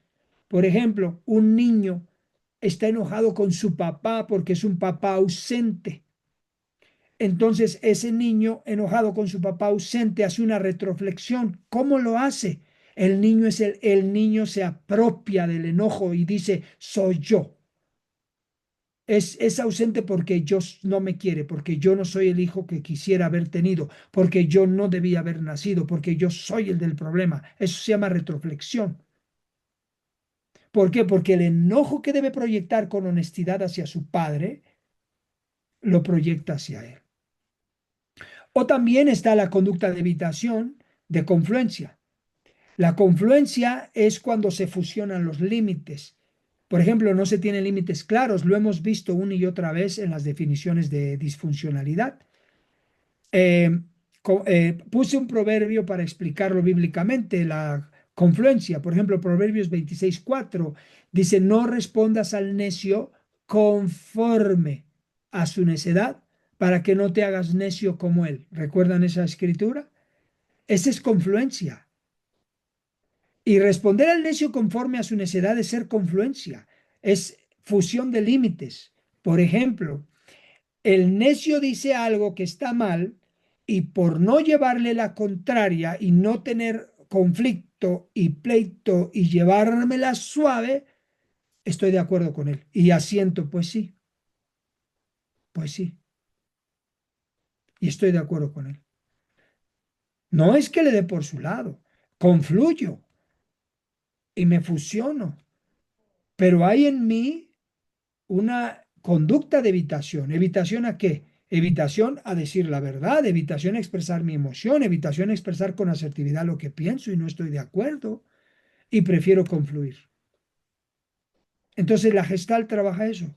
Por ejemplo, un niño está enojado con su papá porque es un papá ausente. Entonces, ese niño enojado con su papá ausente hace una retroflexión. ¿Cómo lo hace? El niño se apropia del enojo y dice, soy yo. Es ausente porque no me quiere, porque yo no soy el hijo que quisiera haber tenido, porque yo no debía haber nacido, porque yo soy el del problema. Eso se llama retroflexión. ¿Por qué? Porque el enojo que debe proyectar con honestidad hacia su padre, lo proyecta hacia él. O también está la conducta de evitación de confluencia. La confluencia es cuando se fusionan los límites. Por ejemplo, no se tienen límites claros. Lo hemos visto una y otra vez en las definiciones de disfuncionalidad. Eh, Puse un proverbio para explicarlo bíblicamente, la confluencia. Por ejemplo, Proverbios 26:4 dice, no respondas al necio conforme a su necedad, para que no te hagas necio como él. ¿Recuerdan esa escritura? Esa es confluencia. Y responder al necio conforme a su necedad es ser confluencia, es fusión de límites. Por ejemplo, el necio dice algo que está mal y por no llevarle la contraria y no tener conflicto y pleito y llevármela suave, estoy de acuerdo con él. Y asiento, pues sí, y estoy de acuerdo con él. No es que le dé por su lado, confluyo y me fusiono, pero hay en mí una conducta de evitación. ¿Evitación a qué? Evitación a decir la verdad, evitación a expresar mi emoción, evitación a expresar con asertividad lo que pienso y no estoy de acuerdo y prefiero confluir. Entonces la Gestalt trabaja eso.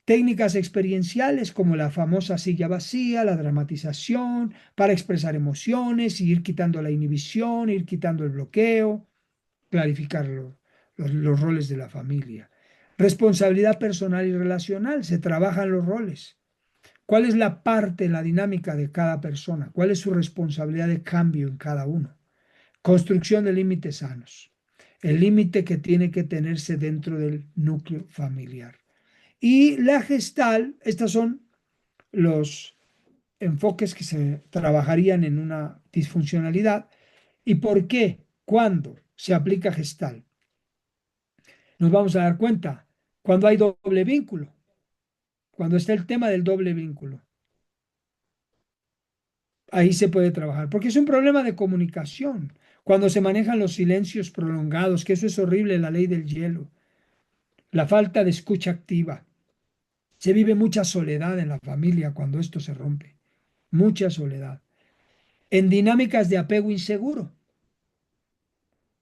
Técnicas experienciales como la famosa silla vacía, la dramatización, para expresar emociones, ir quitando la inhibición, ir quitando el bloqueo, clarificar los roles de la familia. Responsabilidad personal y relacional, se trabajan los roles. ¿Cuál es la parte en la dinámica de cada persona? ¿Cuál es su responsabilidad de cambio en cada uno? Construcción de límites sanos. El límite que tiene que tenerse dentro del núcleo familiar. Y la gestal, estos son los enfoques que se trabajarían en una disfuncionalidad. ¿Y por qué? ¿Cuándo se aplica gestal? Nos vamos a dar cuenta cuando hay doble vínculo, cuando está el tema del doble vínculo. Ahí se puede trabajar, porque es un problema de comunicación. Cuando se manejan los silencios prolongados, que eso es horrible, la ley del hielo, la falta de escucha activa. Se vive mucha soledad en la familia cuando esto se rompe, mucha soledad. En dinámicas de apego inseguro,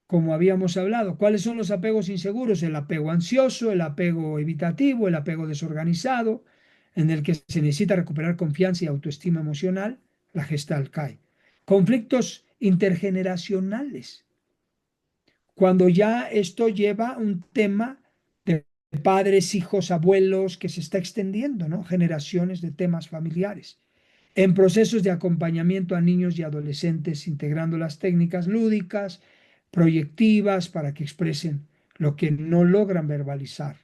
como habíamos hablado, ¿cuáles son los apegos inseguros? El apego ansioso, el apego evitativo, el apego desorganizado, en el que se necesita recuperar confianza y autoestima emocional, la gestal cae. Conflictos intergeneracionales, cuando ya esto lleva un tema de padres, hijos, abuelos, que se está extendiendo, ¿no? Generaciones de temas familiares. En procesos de acompañamiento a niños y adolescentes, integrando las técnicas lúdicas, proyectivas, para que expresen lo que no logran verbalizar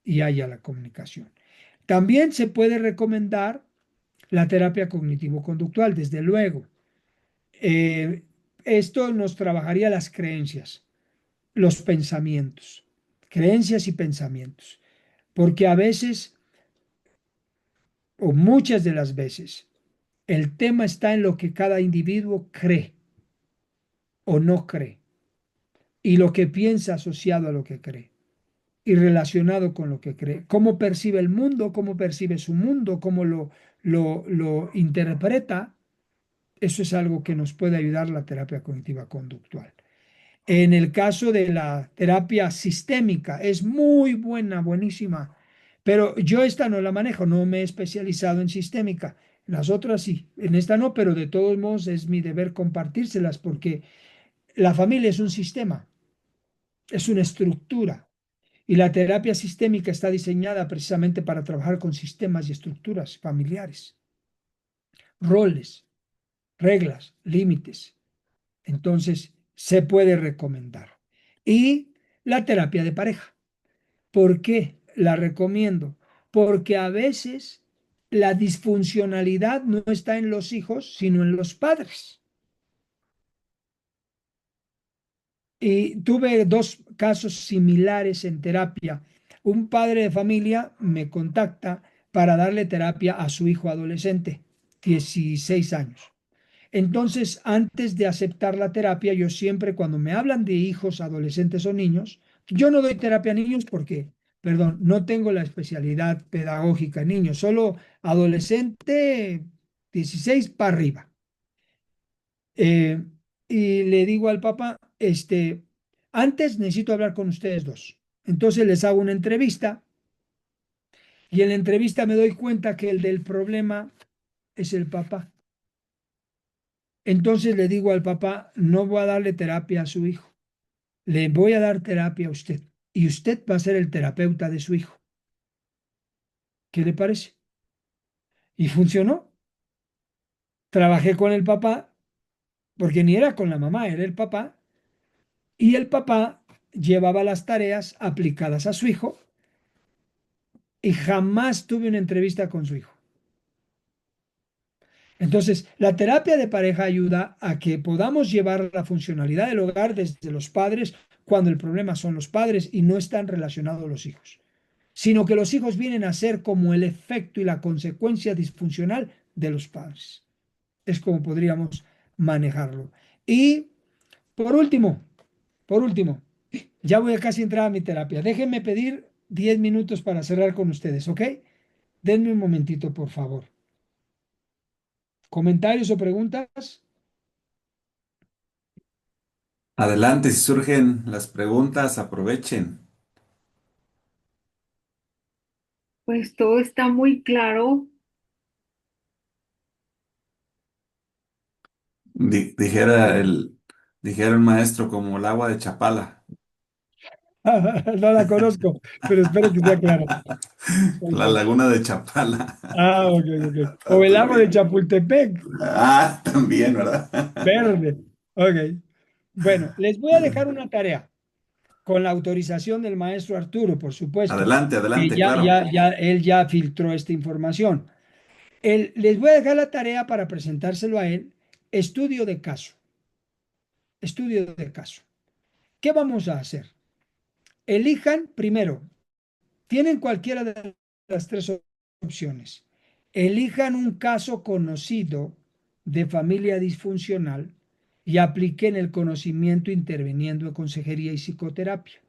y haya la comunicación. También se puede recomendar la terapia cognitivo-conductual, desde luego. Eh, Esto nos trabajaría las creencias, los pensamientos, creencias y pensamientos, porque a veces, o muchas de las veces, el tema está en lo que cada individuo cree o no cree y lo que piensa asociado a lo que cree y relacionado con lo que cree. Cómo percibe el mundo, cómo percibe su mundo, cómo lo interpreta. Eso es algo que nos puede ayudar la terapia cognitiva conductual. En el caso de la terapia sistémica, es muy buena, buenísima, pero yo esta no la manejo, no me he especializado en sistémica. Las otras sí, en esta no, pero de todos modos es mi deber compartírselas porque la familia es un sistema, es una estructura y la terapia sistémica está diseñada precisamente para trabajar con sistemas y estructuras familiares, roles, reglas, límites. Entonces, se puede recomendar. Y la terapia de pareja. ¿Por qué la recomiendo? Porque a veces la disfuncionalidad no está en los hijos, sino en los padres. Y tuve dos casos similares en terapia. Un padre de familia me contacta para darle terapia a su hijo adolescente, 16 años. Entonces, antes de aceptar la terapia, yo siempre cuando me hablan de hijos, adolescentes o niños, yo no doy terapia a niños porque, perdón, no tengo la especialidad pedagógica en niños, solo adolescente 16 para arriba. Eh, y le digo al papá, antes necesito hablar con ustedes dos. Entonces les hago una entrevista y en la entrevista me doy cuenta que el del problema es el papá. Entonces le digo al papá, no voy a darle terapia a su hijo, le voy a dar terapia a usted y usted va a ser el terapeuta de su hijo. ¿Qué le parece? Y funcionó. Trabajé con el papá, porque ni era con la mamá, era el papá, y el papá llevaba las tareas aplicadas a su hijo y jamás tuve una entrevista con su hijo. Entonces, la terapia de pareja ayuda a que podamos llevar la funcionalidad del hogar desde los padres cuando el problema son los padres y no están relacionados los hijos, sino que los hijos vienen a ser como el efecto y la consecuencia disfuncional de los padres. Es como podríamos manejarlo. Y por último, ya voy a casi entrar a mi terapia. Déjenme pedir 10 minutos para cerrar con ustedes, ¿ok? Denme un momentito, por favor. ¿Comentarios o preguntas? Adelante, si surgen las preguntas, aprovechen. Pues todo está muy claro. Dijera el maestro como el agua de Chapala. No la conozco, pero espero que sea claro. Ok. La laguna de Chapala. Ok, ok. O Está el lago de terrible. Chapultepec, También, ¿verdad? verde. Ok. Bueno, les voy a dejar una tarea con la autorización del maestro Arturo, por supuesto, Adelante, que adelante, claro. él ya filtró esta información. Les voy a dejar la tarea para presentárselo a él. Estudio de caso. Estudio de caso. ¿Qué vamos a hacer? Elijan primero, tienen cualquiera de las tres opciones. Elijan un caso conocido de familia disfuncional y apliquen el conocimiento interviniendo en consejería y psicoterapia.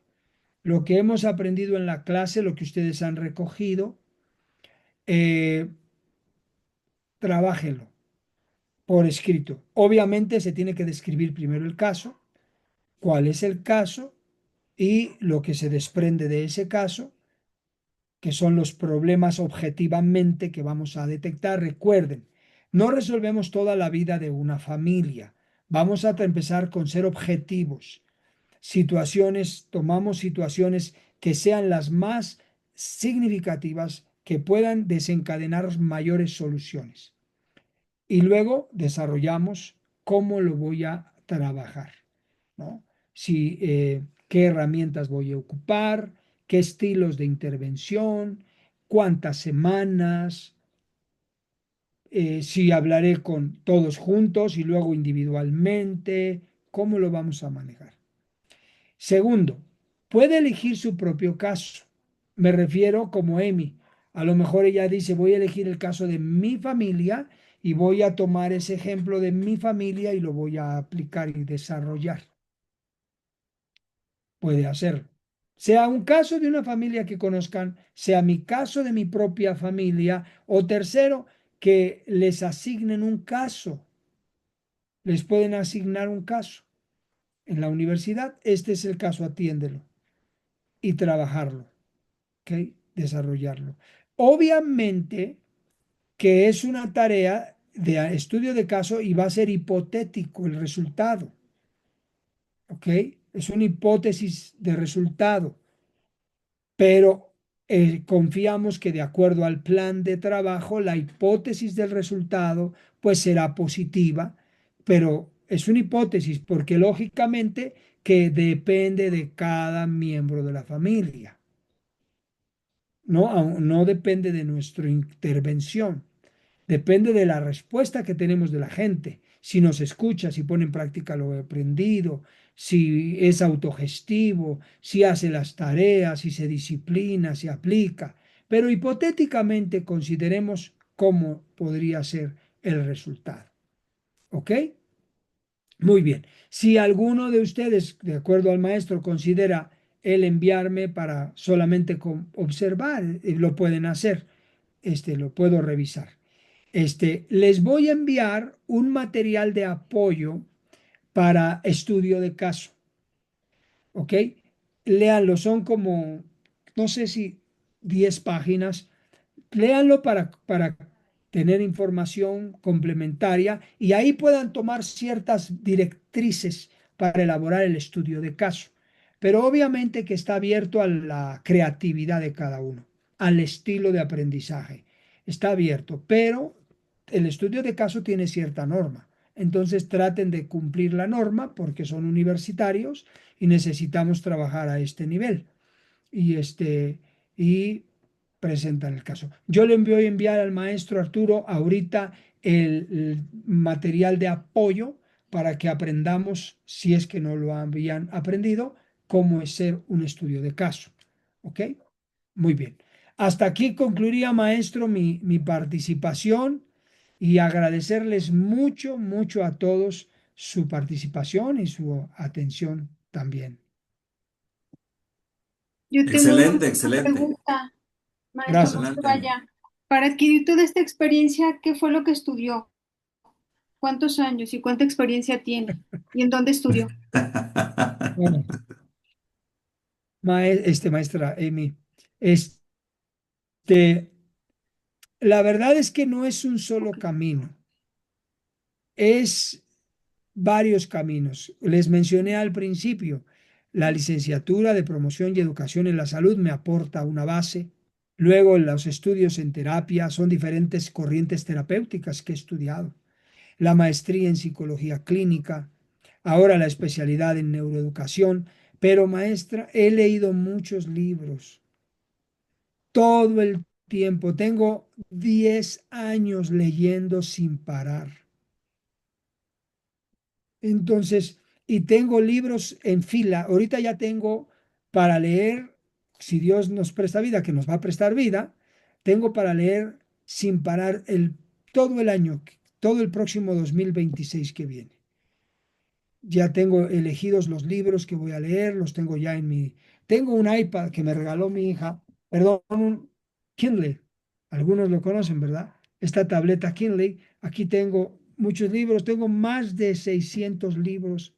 Lo que hemos aprendido en la clase, lo que ustedes han recogido, eh, trabájenlo por escrito. Obviamente se tiene que describir primero el caso, cuál es el caso y lo que se desprende de ese caso, que son los problemas objetivamente que vamos a detectar. Recuerden, no resolvemos toda la vida de una familia. Vamos a empezar con ser objetivos. Situaciones, tomamos situaciones que sean las más significativas, que puedan desencadenar mayores soluciones. Y luego desarrollamos cómo lo voy a trabajar, ¿no? Si, qué herramientas voy a ocupar, qué estilos de intervención, cuántas semanas, si hablaré con todos juntos y luego individualmente, cómo lo vamos a manejar. Segundo, puede elegir su propio caso. Me refiero como Emi. A lo mejor ella dice, voy a elegir el caso de mi familia y voy a tomar ese ejemplo de mi familia y lo voy a aplicar y desarrollar. Puede hacerlo. Sea un caso de una familia que conozcan, sea mi caso de mi propia familia, o tercero, que les asignen un caso. Les pueden asignar un caso. En la universidad, este es el caso, atiéndelo y trabajarlo, ¿ok? Desarrollarlo. Obviamente que es una tarea de estudio de caso y va a ser hipotético el resultado, ¿ok? Es una hipótesis de resultado, pero confiamos que de acuerdo al plan de trabajo, la hipótesis del resultado pues será positiva, pero es una hipótesis porque lógicamente que depende de cada miembro de la familia, ¿no? No depende de nuestra intervención. Depende de la respuesta que tenemos de la gente, si nos escucha, si pone en práctica lo aprendido, si es autogestivo, si hace las tareas, si se disciplina, si aplica. Pero hipotéticamente consideremos cómo podría ser el resultado. ¿Ok? Muy bien. Si alguno de ustedes, de acuerdo al maestro, considera el enviarme para solamente observar, lo pueden hacer. Lo puedo revisar. Les voy a enviar un material de apoyo para estudio de caso, ¿ok? Léanlo, son como, no sé si 10 páginas. Léanlo para tener información complementaria y ahí puedan tomar ciertas directrices para elaborar el estudio de caso. Pero obviamente que está abierto a la creatividad de cada uno, al estilo de aprendizaje. Está abierto, pero el estudio de caso tiene cierta norma. Entonces traten de cumplir la norma porque son universitarios y necesitamos trabajar a este nivel. Y presentan el caso. Yo le voy a enviar al maestro Arturo ahorita el material de apoyo para que aprendamos, si es que no lo habían aprendido, cómo es ser un estudio de caso. ¿Ok? Muy bien. Hasta aquí concluiría, maestro, mi participación y agradecerles mucho, mucho a todos su participación y su atención también. Yo tengo una Excelente, excelente. pregunta, maestro, no Gracias. se Adelante, Amy. vaya. Para adquirir toda esta experiencia, ¿qué fue lo que estudió? ¿Cuántos años y cuánta experiencia tiene? ¿Y en dónde estudió? Bueno, maestra Amy, la verdad es que no es un solo camino, es varios caminos. Les mencioné al principio, la licenciatura de promoción y educación en la salud me aporta una base. Luego, los estudios en terapia son diferentes corrientes terapéuticas que he estudiado. La maestría en psicología clínica, ahora la especialidad en neuroeducación. Pero, maestra, he leído muchos libros todo el tiempo. Tengo 10 años leyendo sin parar. Entonces, y tengo libros en fila. Ahorita ya tengo para leer, si Dios nos presta vida, que nos va a prestar vida, tengo para leer sin parar todo el año, todo el próximo 2026 que viene. Ya tengo elegidos los libros que voy a leer, los tengo ya en mi... Tengo un iPad que me regaló mi hija, perdón, un Kindle. Algunos lo conocen, ¿verdad? Esta tableta Kindle. Aquí tengo muchos libros, tengo más de 600 libros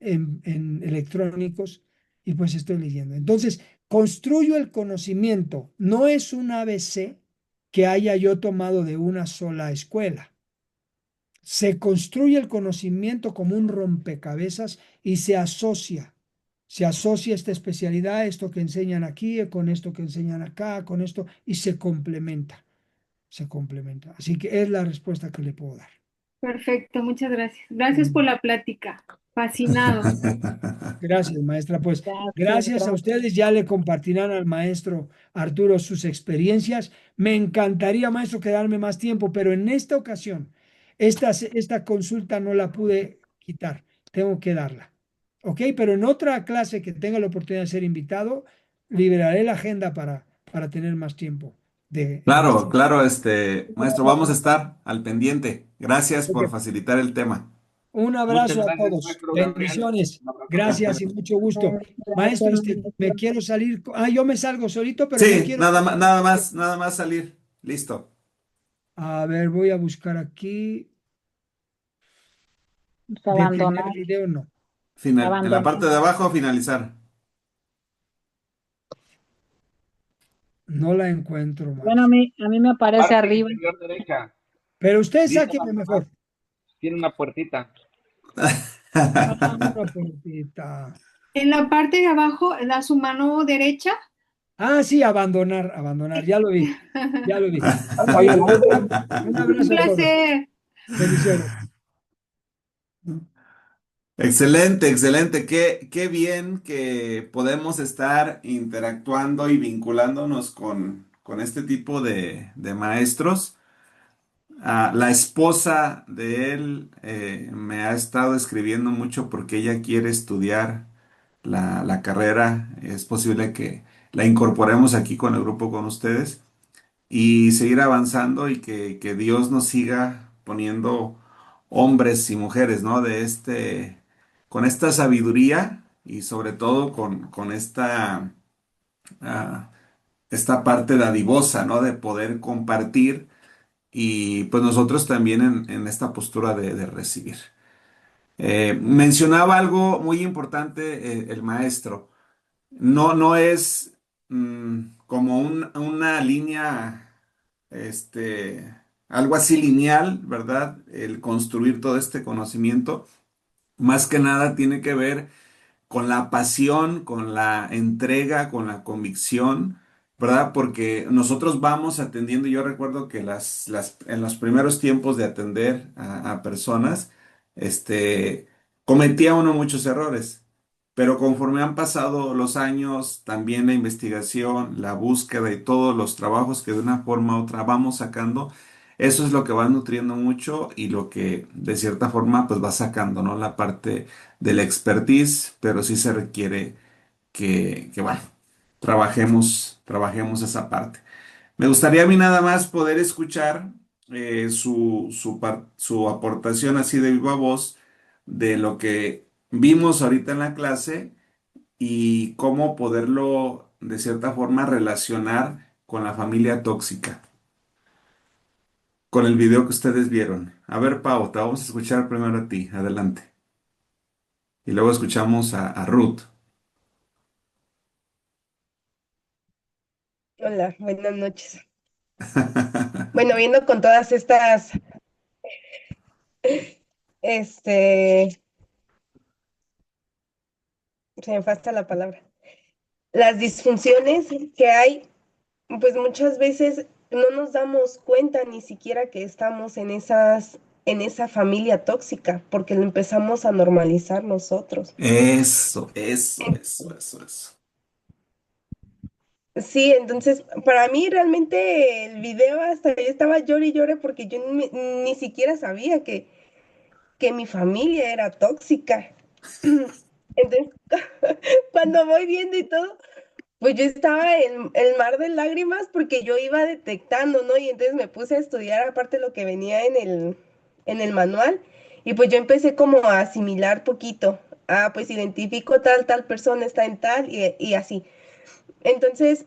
en electrónicos y pues estoy leyendo. Entonces, construyo el conocimiento. No es un ABC que haya yo tomado de una sola escuela. Se construye el conocimiento como un rompecabezas y se asocia. Se asocia esta especialidad, esto que enseñan aquí, con esto que enseñan acá, con esto, y se complementa. Se complementa. Así que es la respuesta que le puedo dar. Perfecto, muchas gracias. Gracias por Mm. la plática. Fascinado. Gracias, maestra. Pues Gracias, gracias a gracias. ustedes. Ya le compartirán al maestro Arturo sus experiencias. Me encantaría, maestro, quedarme más tiempo, pero en esta ocasión, esta consulta no la pude quitar. Tengo que darla. ¿Ok? Pero en otra clase que tenga la oportunidad de ser invitado, liberaré la agenda para tener más tiempo en Claro, este. claro, maestro, vamos a estar al pendiente. Gracias por Ok. facilitar el tema. Un Muchas abrazo a gracias, todos. maestro Gabriel. Bendiciones. Un abrazo Gracias fuerte. y mucho gusto. Maestro, Gracias. me quiero salir. Yo me salgo solito, pero me Sí, quiero. nada más salir. Listo. A ver, voy a buscar aquí. Detener Abandonar, video, no. En la parte abandonar. de abajo, finalizar. No la encuentro, Bueno, maestro. a mí me aparece Parte arriba. inferior derecha. Pero usted Dice sáqueme más abajo. mejor. Tiene una puertita. Ah, una puertita. En la parte de abajo, da su mano derecha. Ah, sí, abandonar, abandonar. Ya lo vi, ya lo vi. Oye, Bueno, maestro, un Un abrazo a todos. placer. Bendiciones. Excelente, excelente. Qué bien que podemos estar interactuando y vinculándonos con este tipo de maestros. La esposa de él me ha estado escribiendo mucho porque ella quiere estudiar la carrera. Es posible que la incorporemos aquí con el grupo con ustedes y seguir avanzando y que Dios nos siga poniendo hombres y mujeres, ¿no? Con esta sabiduría y sobre todo con ah, esta parte dadivosa, ¿no? De poder compartir y pues nosotros también en esta postura de recibir. Mencionaba algo muy importante el maestro. No es como una línea, algo así lineal, ¿verdad? El construir todo este conocimiento, más que nada tiene que ver con la pasión, con la entrega, con la convicción, ¿verdad? Porque nosotros vamos atendiendo, yo recuerdo que en los primeros tiempos de atender a personas, este, cometía uno muchos errores, pero conforme han pasado los años, también la investigación, la búsqueda y todos los trabajos que de una forma u otra vamos sacando, eso es lo que va nutriendo mucho y lo que de cierta forma pues va sacando, ¿no? La parte de la expertise, pero sí se requiere bueno, trabajemos esa parte. Me gustaría a mí nada más poder escuchar su aportación así de viva voz de lo que vimos ahorita en la clase y cómo poderlo de cierta forma relacionar con la familia tóxica, con el video que ustedes vieron. A ver, Pau, te vamos a escuchar primero a ti, adelante. Y luego escuchamos a Ruth. Hola, buenas noches. Bueno, viendo con todas estas, este, se me falta la palabra, las disfunciones que hay, pues muchas veces no nos damos cuenta ni siquiera que estamos en esa familia tóxica, porque lo empezamos a normalizar nosotros. Eso. Sí, entonces para mí realmente el video hasta yo estaba llore y llore porque yo ni siquiera sabía que mi familia era tóxica. Entonces, cuando voy viendo y todo, pues yo estaba en el mar de lágrimas porque yo iba detectando, ¿no? Y entonces me puse a estudiar aparte lo que venía en el manual y pues yo empecé como a asimilar poquito. Ah, pues identifico tal persona está en tal y así. Entonces,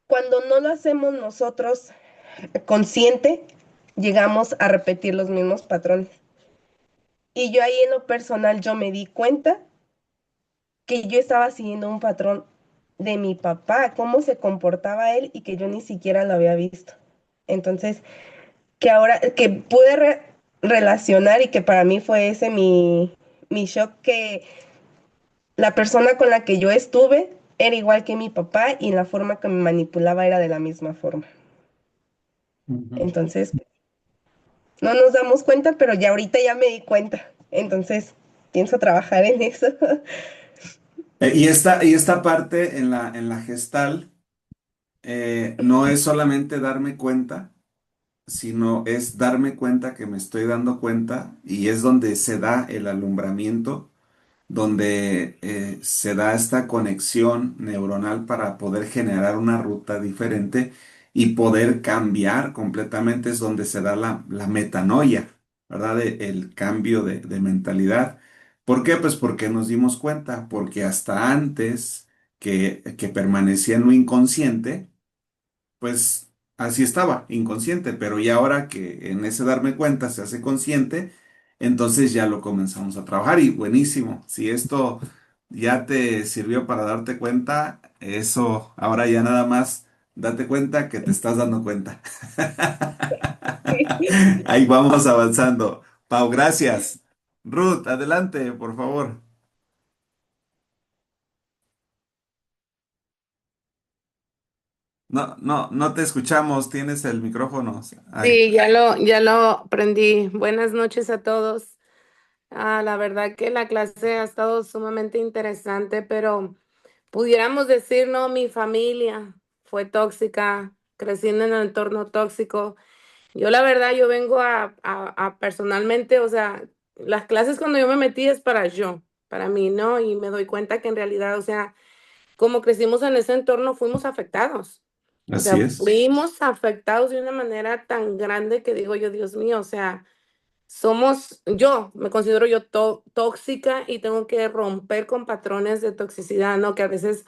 cuando no lo hacemos nosotros consciente, llegamos a repetir los mismos patrones. Y yo ahí en lo personal, yo me di cuenta que yo estaba siguiendo un patrón de mi papá, cómo se comportaba él y que yo ni siquiera lo había visto. Entonces, que ahora, que pude relacionar y que para mí fue ese mi shock, que la persona con la que yo estuve era igual que mi papá y la forma que me manipulaba era de la misma forma. Ujú. Entonces, no nos damos cuenta, pero ya ahorita ya me di cuenta. Entonces, pienso trabajar en eso. Y esta parte en la gestal no es solamente darme cuenta, sino es darme cuenta que me estoy dando cuenta y es donde se da el alumbramiento, donde se da esta conexión neuronal para poder generar una ruta diferente y poder cambiar completamente, es donde se da la metanoia, ¿verdad? El cambio de mentalidad. ¿Por qué? Pues porque nos dimos cuenta, porque hasta antes que permanecía en lo inconsciente, pues así estaba, inconsciente, pero ya ahora que en ese darme cuenta se hace consciente, entonces ya lo comenzamos a trabajar y buenísimo. Si esto ya te sirvió para darte cuenta, eso ahora ya nada más date cuenta que te estás dando cuenta. Ahí vamos avanzando. Pau, gracias. Ruth, adelante, por favor. No, no, no te escuchamos. Tienes el micrófono. Ay, Sí, ya lo prendí. Buenas noches a todos. La verdad que la clase ha estado sumamente interesante, pero pudiéramos decir, no, mi familia fue tóxica, creciendo en un entorno tóxico. Yo la verdad, yo vengo a personalmente, o sea, las clases cuando yo me metí es para yo, para mí, ¿no? Y me doy cuenta que en realidad, o sea, como crecimos en ese entorno, fuimos afectados. O así sea, es. fuimos afectados de una manera tan grande que digo yo, Dios mío, o sea, yo me considero yo tóxica y tengo que romper con patrones de toxicidad, ¿no? Que a veces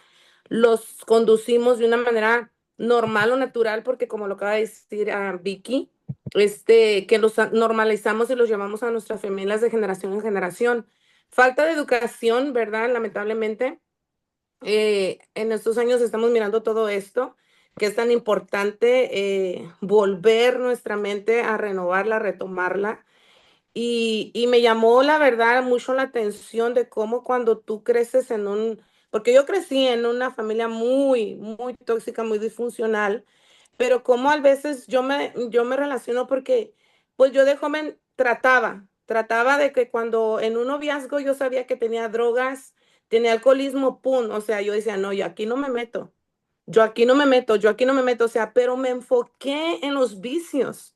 los conducimos de una manera normal o natural, porque como lo acaba de decir Vicky, que los normalizamos y los llevamos a nuestras familias de generación en generación. Falta de educación, ¿verdad? Lamentablemente en estos años estamos mirando todo esto, que es tan importante volver nuestra mente a renovarla, a retomarla. Y me llamó la verdad mucho la atención de cómo cuando tú creces porque yo crecí en una familia muy tóxica, muy disfuncional, pero como a veces yo me relaciono porque pues yo de joven trataba de que cuando en un noviazgo yo sabía que tenía drogas, tenía alcoholismo, pum, o sea, yo decía, no, yo aquí no me meto, yo aquí no me meto, yo aquí no me meto, o sea, pero me enfoqué en los vicios.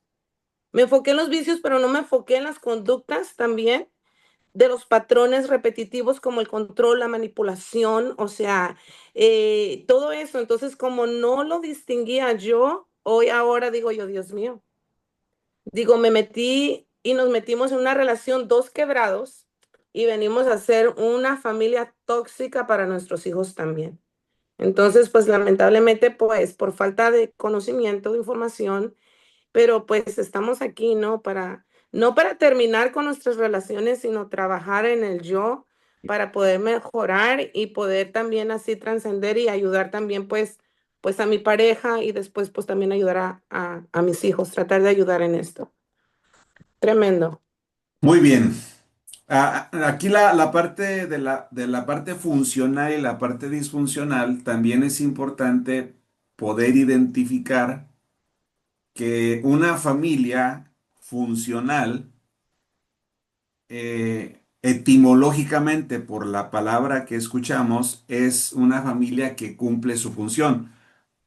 Me enfoqué en los vicios, pero no me enfoqué en las conductas también de los patrones repetitivos como el control, la manipulación, o sea, todo eso. Entonces, como no lo distinguía yo, hoy ahora digo yo, Dios mío, digo, me metí y nos metimos en una relación dos quebrados y venimos a ser una familia tóxica para nuestros hijos también. Entonces, pues lamentablemente, pues por falta de conocimiento, de información, pero pues estamos aquí, ¿no? No para terminar con nuestras relaciones, sino trabajar en el yo para poder mejorar y poder también así trascender y ayudar también pues a mi pareja y después pues también ayudar a mis hijos, tratar de ayudar en esto. Tremendo. Muy bien. Aquí la parte de la parte funcional y la parte disfuncional también es importante poder identificar que una familia funcional, etimológicamente por la palabra que escuchamos, es una familia que cumple su función.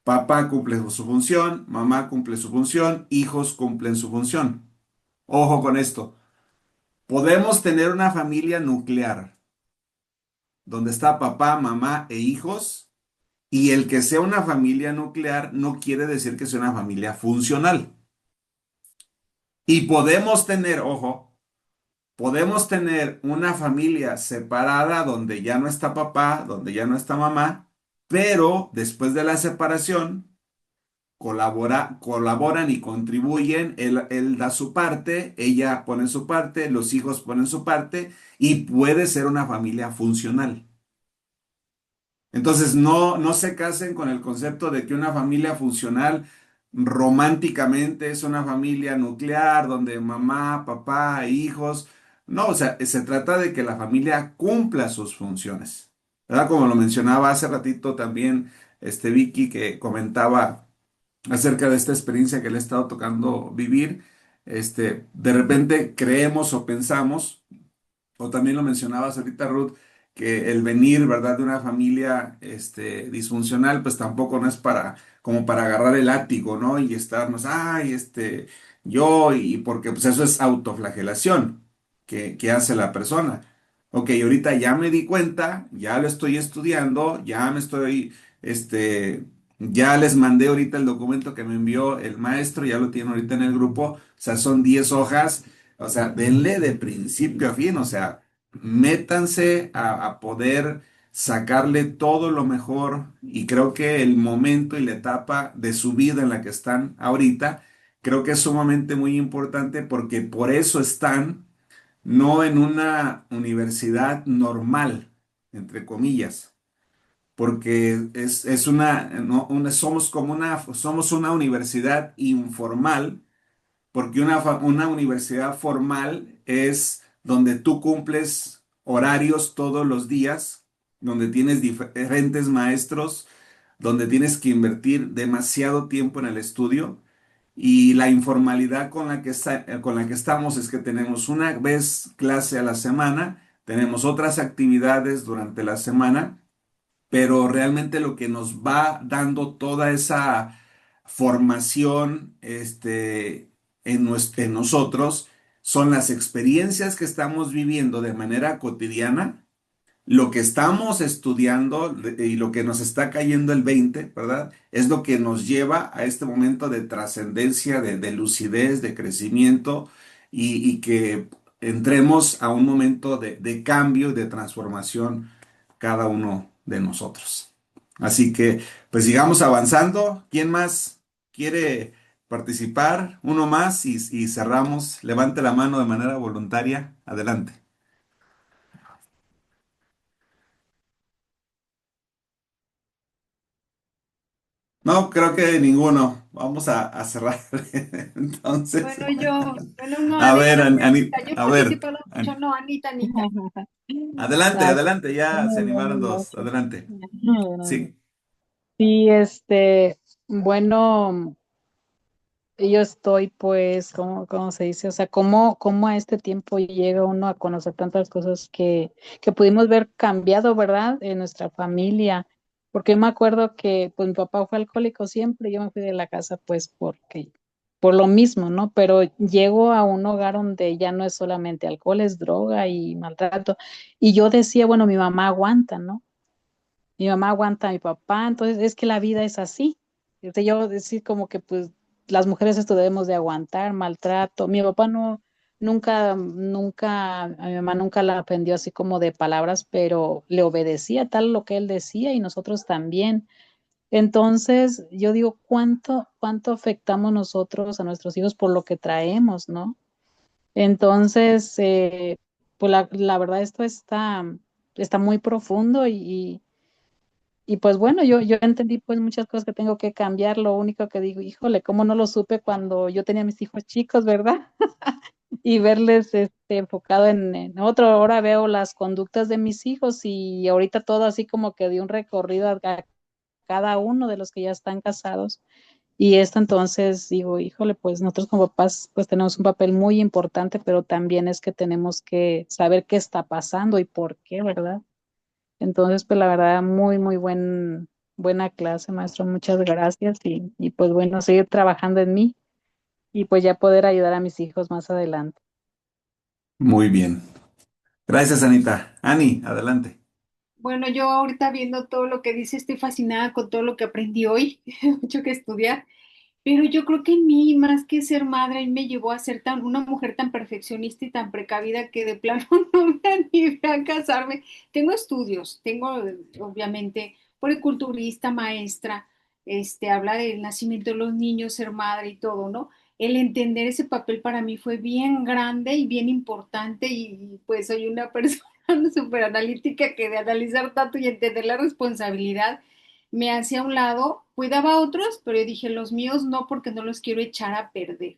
Papá cumple su función, mamá cumple su función, hijos cumplen su función. Ojo con esto. Podemos tener una familia nuclear donde está papá, mamá e hijos, y el que sea una familia nuclear no quiere decir que sea una familia funcional. Y podemos tener, ojo, podemos tener una familia separada donde ya no está papá, donde ya no está mamá, pero después de la separación colaboran y contribuyen, él da su parte, ella pone su parte, los hijos ponen su parte y puede ser una familia funcional. Entonces, no se casen con el concepto de que una familia funcional románticamente es una familia nuclear donde mamá, papá, e hijos. No, o sea, se trata de que la familia cumpla sus funciones. ¿Verdad? Como lo mencionaba hace ratito también Vicky, que comentaba acerca de esta experiencia que le he estado tocando vivir. De repente creemos o pensamos, o también lo mencionabas ahorita, Ruth, que el venir, ¿verdad?, de una familia disfuncional, pues tampoco no es para, como para agarrar el látigo, ¿no? Y estarnos, ay, yo, y porque pues eso es autoflagelación que hace la persona. Ok, ahorita ya me di cuenta, ya lo estoy estudiando, ya les mandé ahorita el documento que me envió el maestro, ya lo tienen ahorita en el grupo, o sea, son 10 hojas, o sea, denle de principio a fin, o sea, métanse a poder sacarle todo lo mejor y creo que el momento y la etapa de su vida en la que están ahorita, creo que es sumamente muy importante porque por eso están no en una universidad normal, entre comillas, porque es somos como somos una universidad informal, porque una universidad formal es donde tú cumples horarios todos los días, donde tienes diferentes maestros, donde tienes que invertir demasiado tiempo en el estudio. Y la informalidad con la que estamos es que tenemos una vez clase a la semana, tenemos otras actividades durante la semana, pero realmente lo que nos va dando toda esa formación en nosotros son las experiencias que estamos viviendo de manera cotidiana, lo que estamos estudiando y lo que nos está cayendo el 20, ¿verdad? Es lo que nos lleva a este momento de trascendencia, de lucidez, de crecimiento y que entremos a un momento de cambio y de transformación cada uno de nosotros. Así que, pues sigamos avanzando. ¿Quién más quiere participar? Uno más y cerramos. Levante la mano de manera voluntaria. Adelante. No, creo que ninguno. Vamos a cerrar. Entonces, Bueno, no, a ver, adelante, Anita. Yo he A ver, participado mucho, no, Anita, Anita. adelante, Ah, adelante, ya se muy animaron bien, dos. maestro. Adelante. Bueno, Sí, sí, bueno, yo estoy pues, ¿cómo se dice? O sea, ¿cómo a este tiempo llega uno a conocer tantas cosas que pudimos ver cambiado, ¿verdad? En nuestra familia. Porque yo me acuerdo que pues mi papá fue alcohólico siempre, yo me fui de la casa pues por lo mismo, ¿no? Pero llego a un hogar donde ya no es solamente alcohol, es droga y maltrato. Y yo decía, bueno, mi mamá aguanta, ¿no? Mi mamá aguanta a mi papá, entonces es que la vida es así. Yo decir como que pues las mujeres esto debemos de aguantar, maltrato. Mi papá no, nunca, a mi mamá nunca la aprendió así como de palabras, pero le obedecía tal lo que él decía y nosotros también. Entonces, yo digo, ¿cuánto afectamos nosotros a nuestros hijos por lo que traemos, ¿no? Entonces, pues la verdad esto está muy profundo y pues bueno, yo entendí pues muchas cosas que tengo que cambiar. Lo único que digo, híjole, ¿cómo no lo supe cuando yo tenía mis hijos chicos, verdad? Y verles enfocado en otro. Ahora veo las conductas de mis hijos y ahorita todo así como que di un recorrido a cada uno de los que ya están casados. Y esto entonces digo, híjole, pues nosotros como papás pues tenemos un papel muy importante, pero también es que tenemos que saber qué está pasando y por qué, ¿verdad? Entonces, pues la verdad, buena clase, maestro. Muchas gracias y pues bueno, seguir trabajando en mí y pues ya poder ayudar a mis hijos más adelante. muy bien. Gracias, Anita. Ani, adelante. Bueno, yo ahorita viendo todo lo que dice, estoy fascinada con todo lo que aprendí hoy, mucho que estudiar, pero yo creo que en mí, más que ser madre, a mí me llevó a ser una mujer tan perfeccionista y tan precavida que de plano no me animé a casarme. Tengo estudios, tengo obviamente poriculturista, maestra, habla del nacimiento de los niños, ser madre y todo, ¿no? El entender ese papel para mí fue bien grande y bien importante y pues soy una persona súper analítica que de analizar tanto y entender la responsabilidad me hacía a un lado, cuidaba a otros, pero yo dije, los míos no porque no los quiero echar a perder.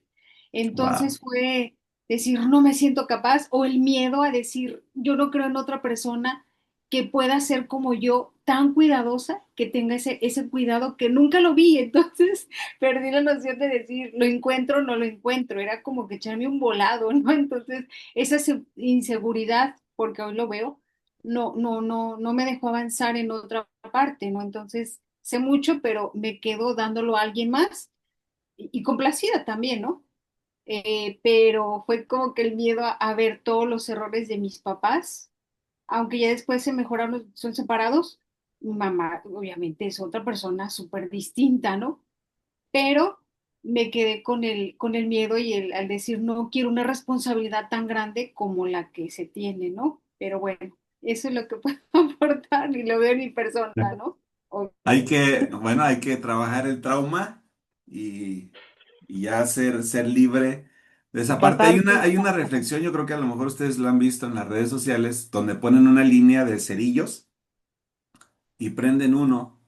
Wow. Entonces fue decir, no me siento capaz, o el miedo a decir, yo no creo en otra persona que pueda ser como yo, tan cuidadosa, que tenga ese cuidado que nunca lo vi. Entonces perdí la noción de decir, lo encuentro o no lo encuentro. Era como que echarme un volado, ¿no? Entonces, esa inseguridad, porque hoy lo veo, no me dejó avanzar en otra parte, ¿no? Entonces, sé mucho, pero me quedo dándolo a alguien más y complacida también, ¿no? Pero fue como que el miedo a ver todos los errores de mis papás, aunque ya después se mejoraron, son separados, mi mamá obviamente es otra persona súper distinta, ¿no? Pero me quedé con el miedo y al decir no quiero una responsabilidad tan grande como la que se tiene, ¿no? Pero bueno, eso es lo que puedo aportar y lo veo en mi persona, ¿no? Bueno, hay que trabajar el trauma y, y ya ser libre de esa parte. Casarse. Hay una reflexión, yo creo que a lo mejor ustedes lo han visto en las redes sociales, donde ponen una línea de cerillos y prenden uno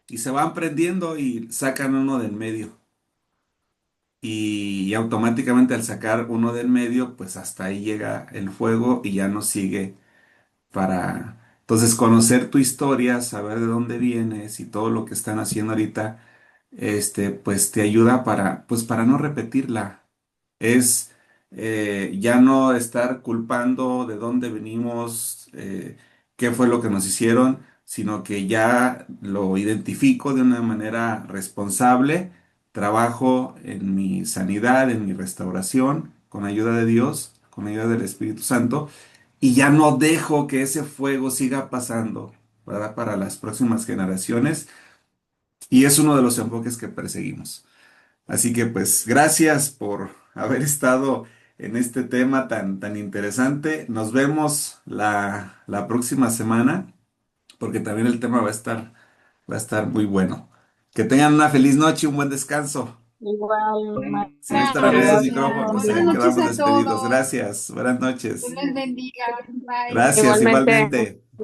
y se van prendiendo y sacan uno del medio. Y automáticamente al sacar uno del medio, pues hasta ahí llega el fuego y ya no sigue para... Entonces, conocer tu historia, saber de dónde vienes y todo lo que están haciendo ahorita, pues te ayuda para, pues para no repetirla. Es ya no estar culpando de dónde venimos, qué fue lo que nos hicieron, sino que ya lo identifico de una manera responsable, trabajo en mi sanidad, en mi restauración, con ayuda de Dios, con ayuda del Espíritu Santo, y ya no dejo que ese fuego siga pasando, ¿verdad? Para las próximas generaciones, y es uno de los enfoques que perseguimos. Así que pues gracias por haber estado en este tema tan interesante. Nos vemos la próxima semana, porque también el tema va a estar muy bueno. Que tengan una feliz noche y un buen descanso. Igual, Si necesitan maestro, abrir esos igual Gracias. micrófonos, Buenas noches quedamos a despedidos. todos. Gracias. Buenas Dios noches. les bendiga. Bye. Gracias Igualmente. igualmente.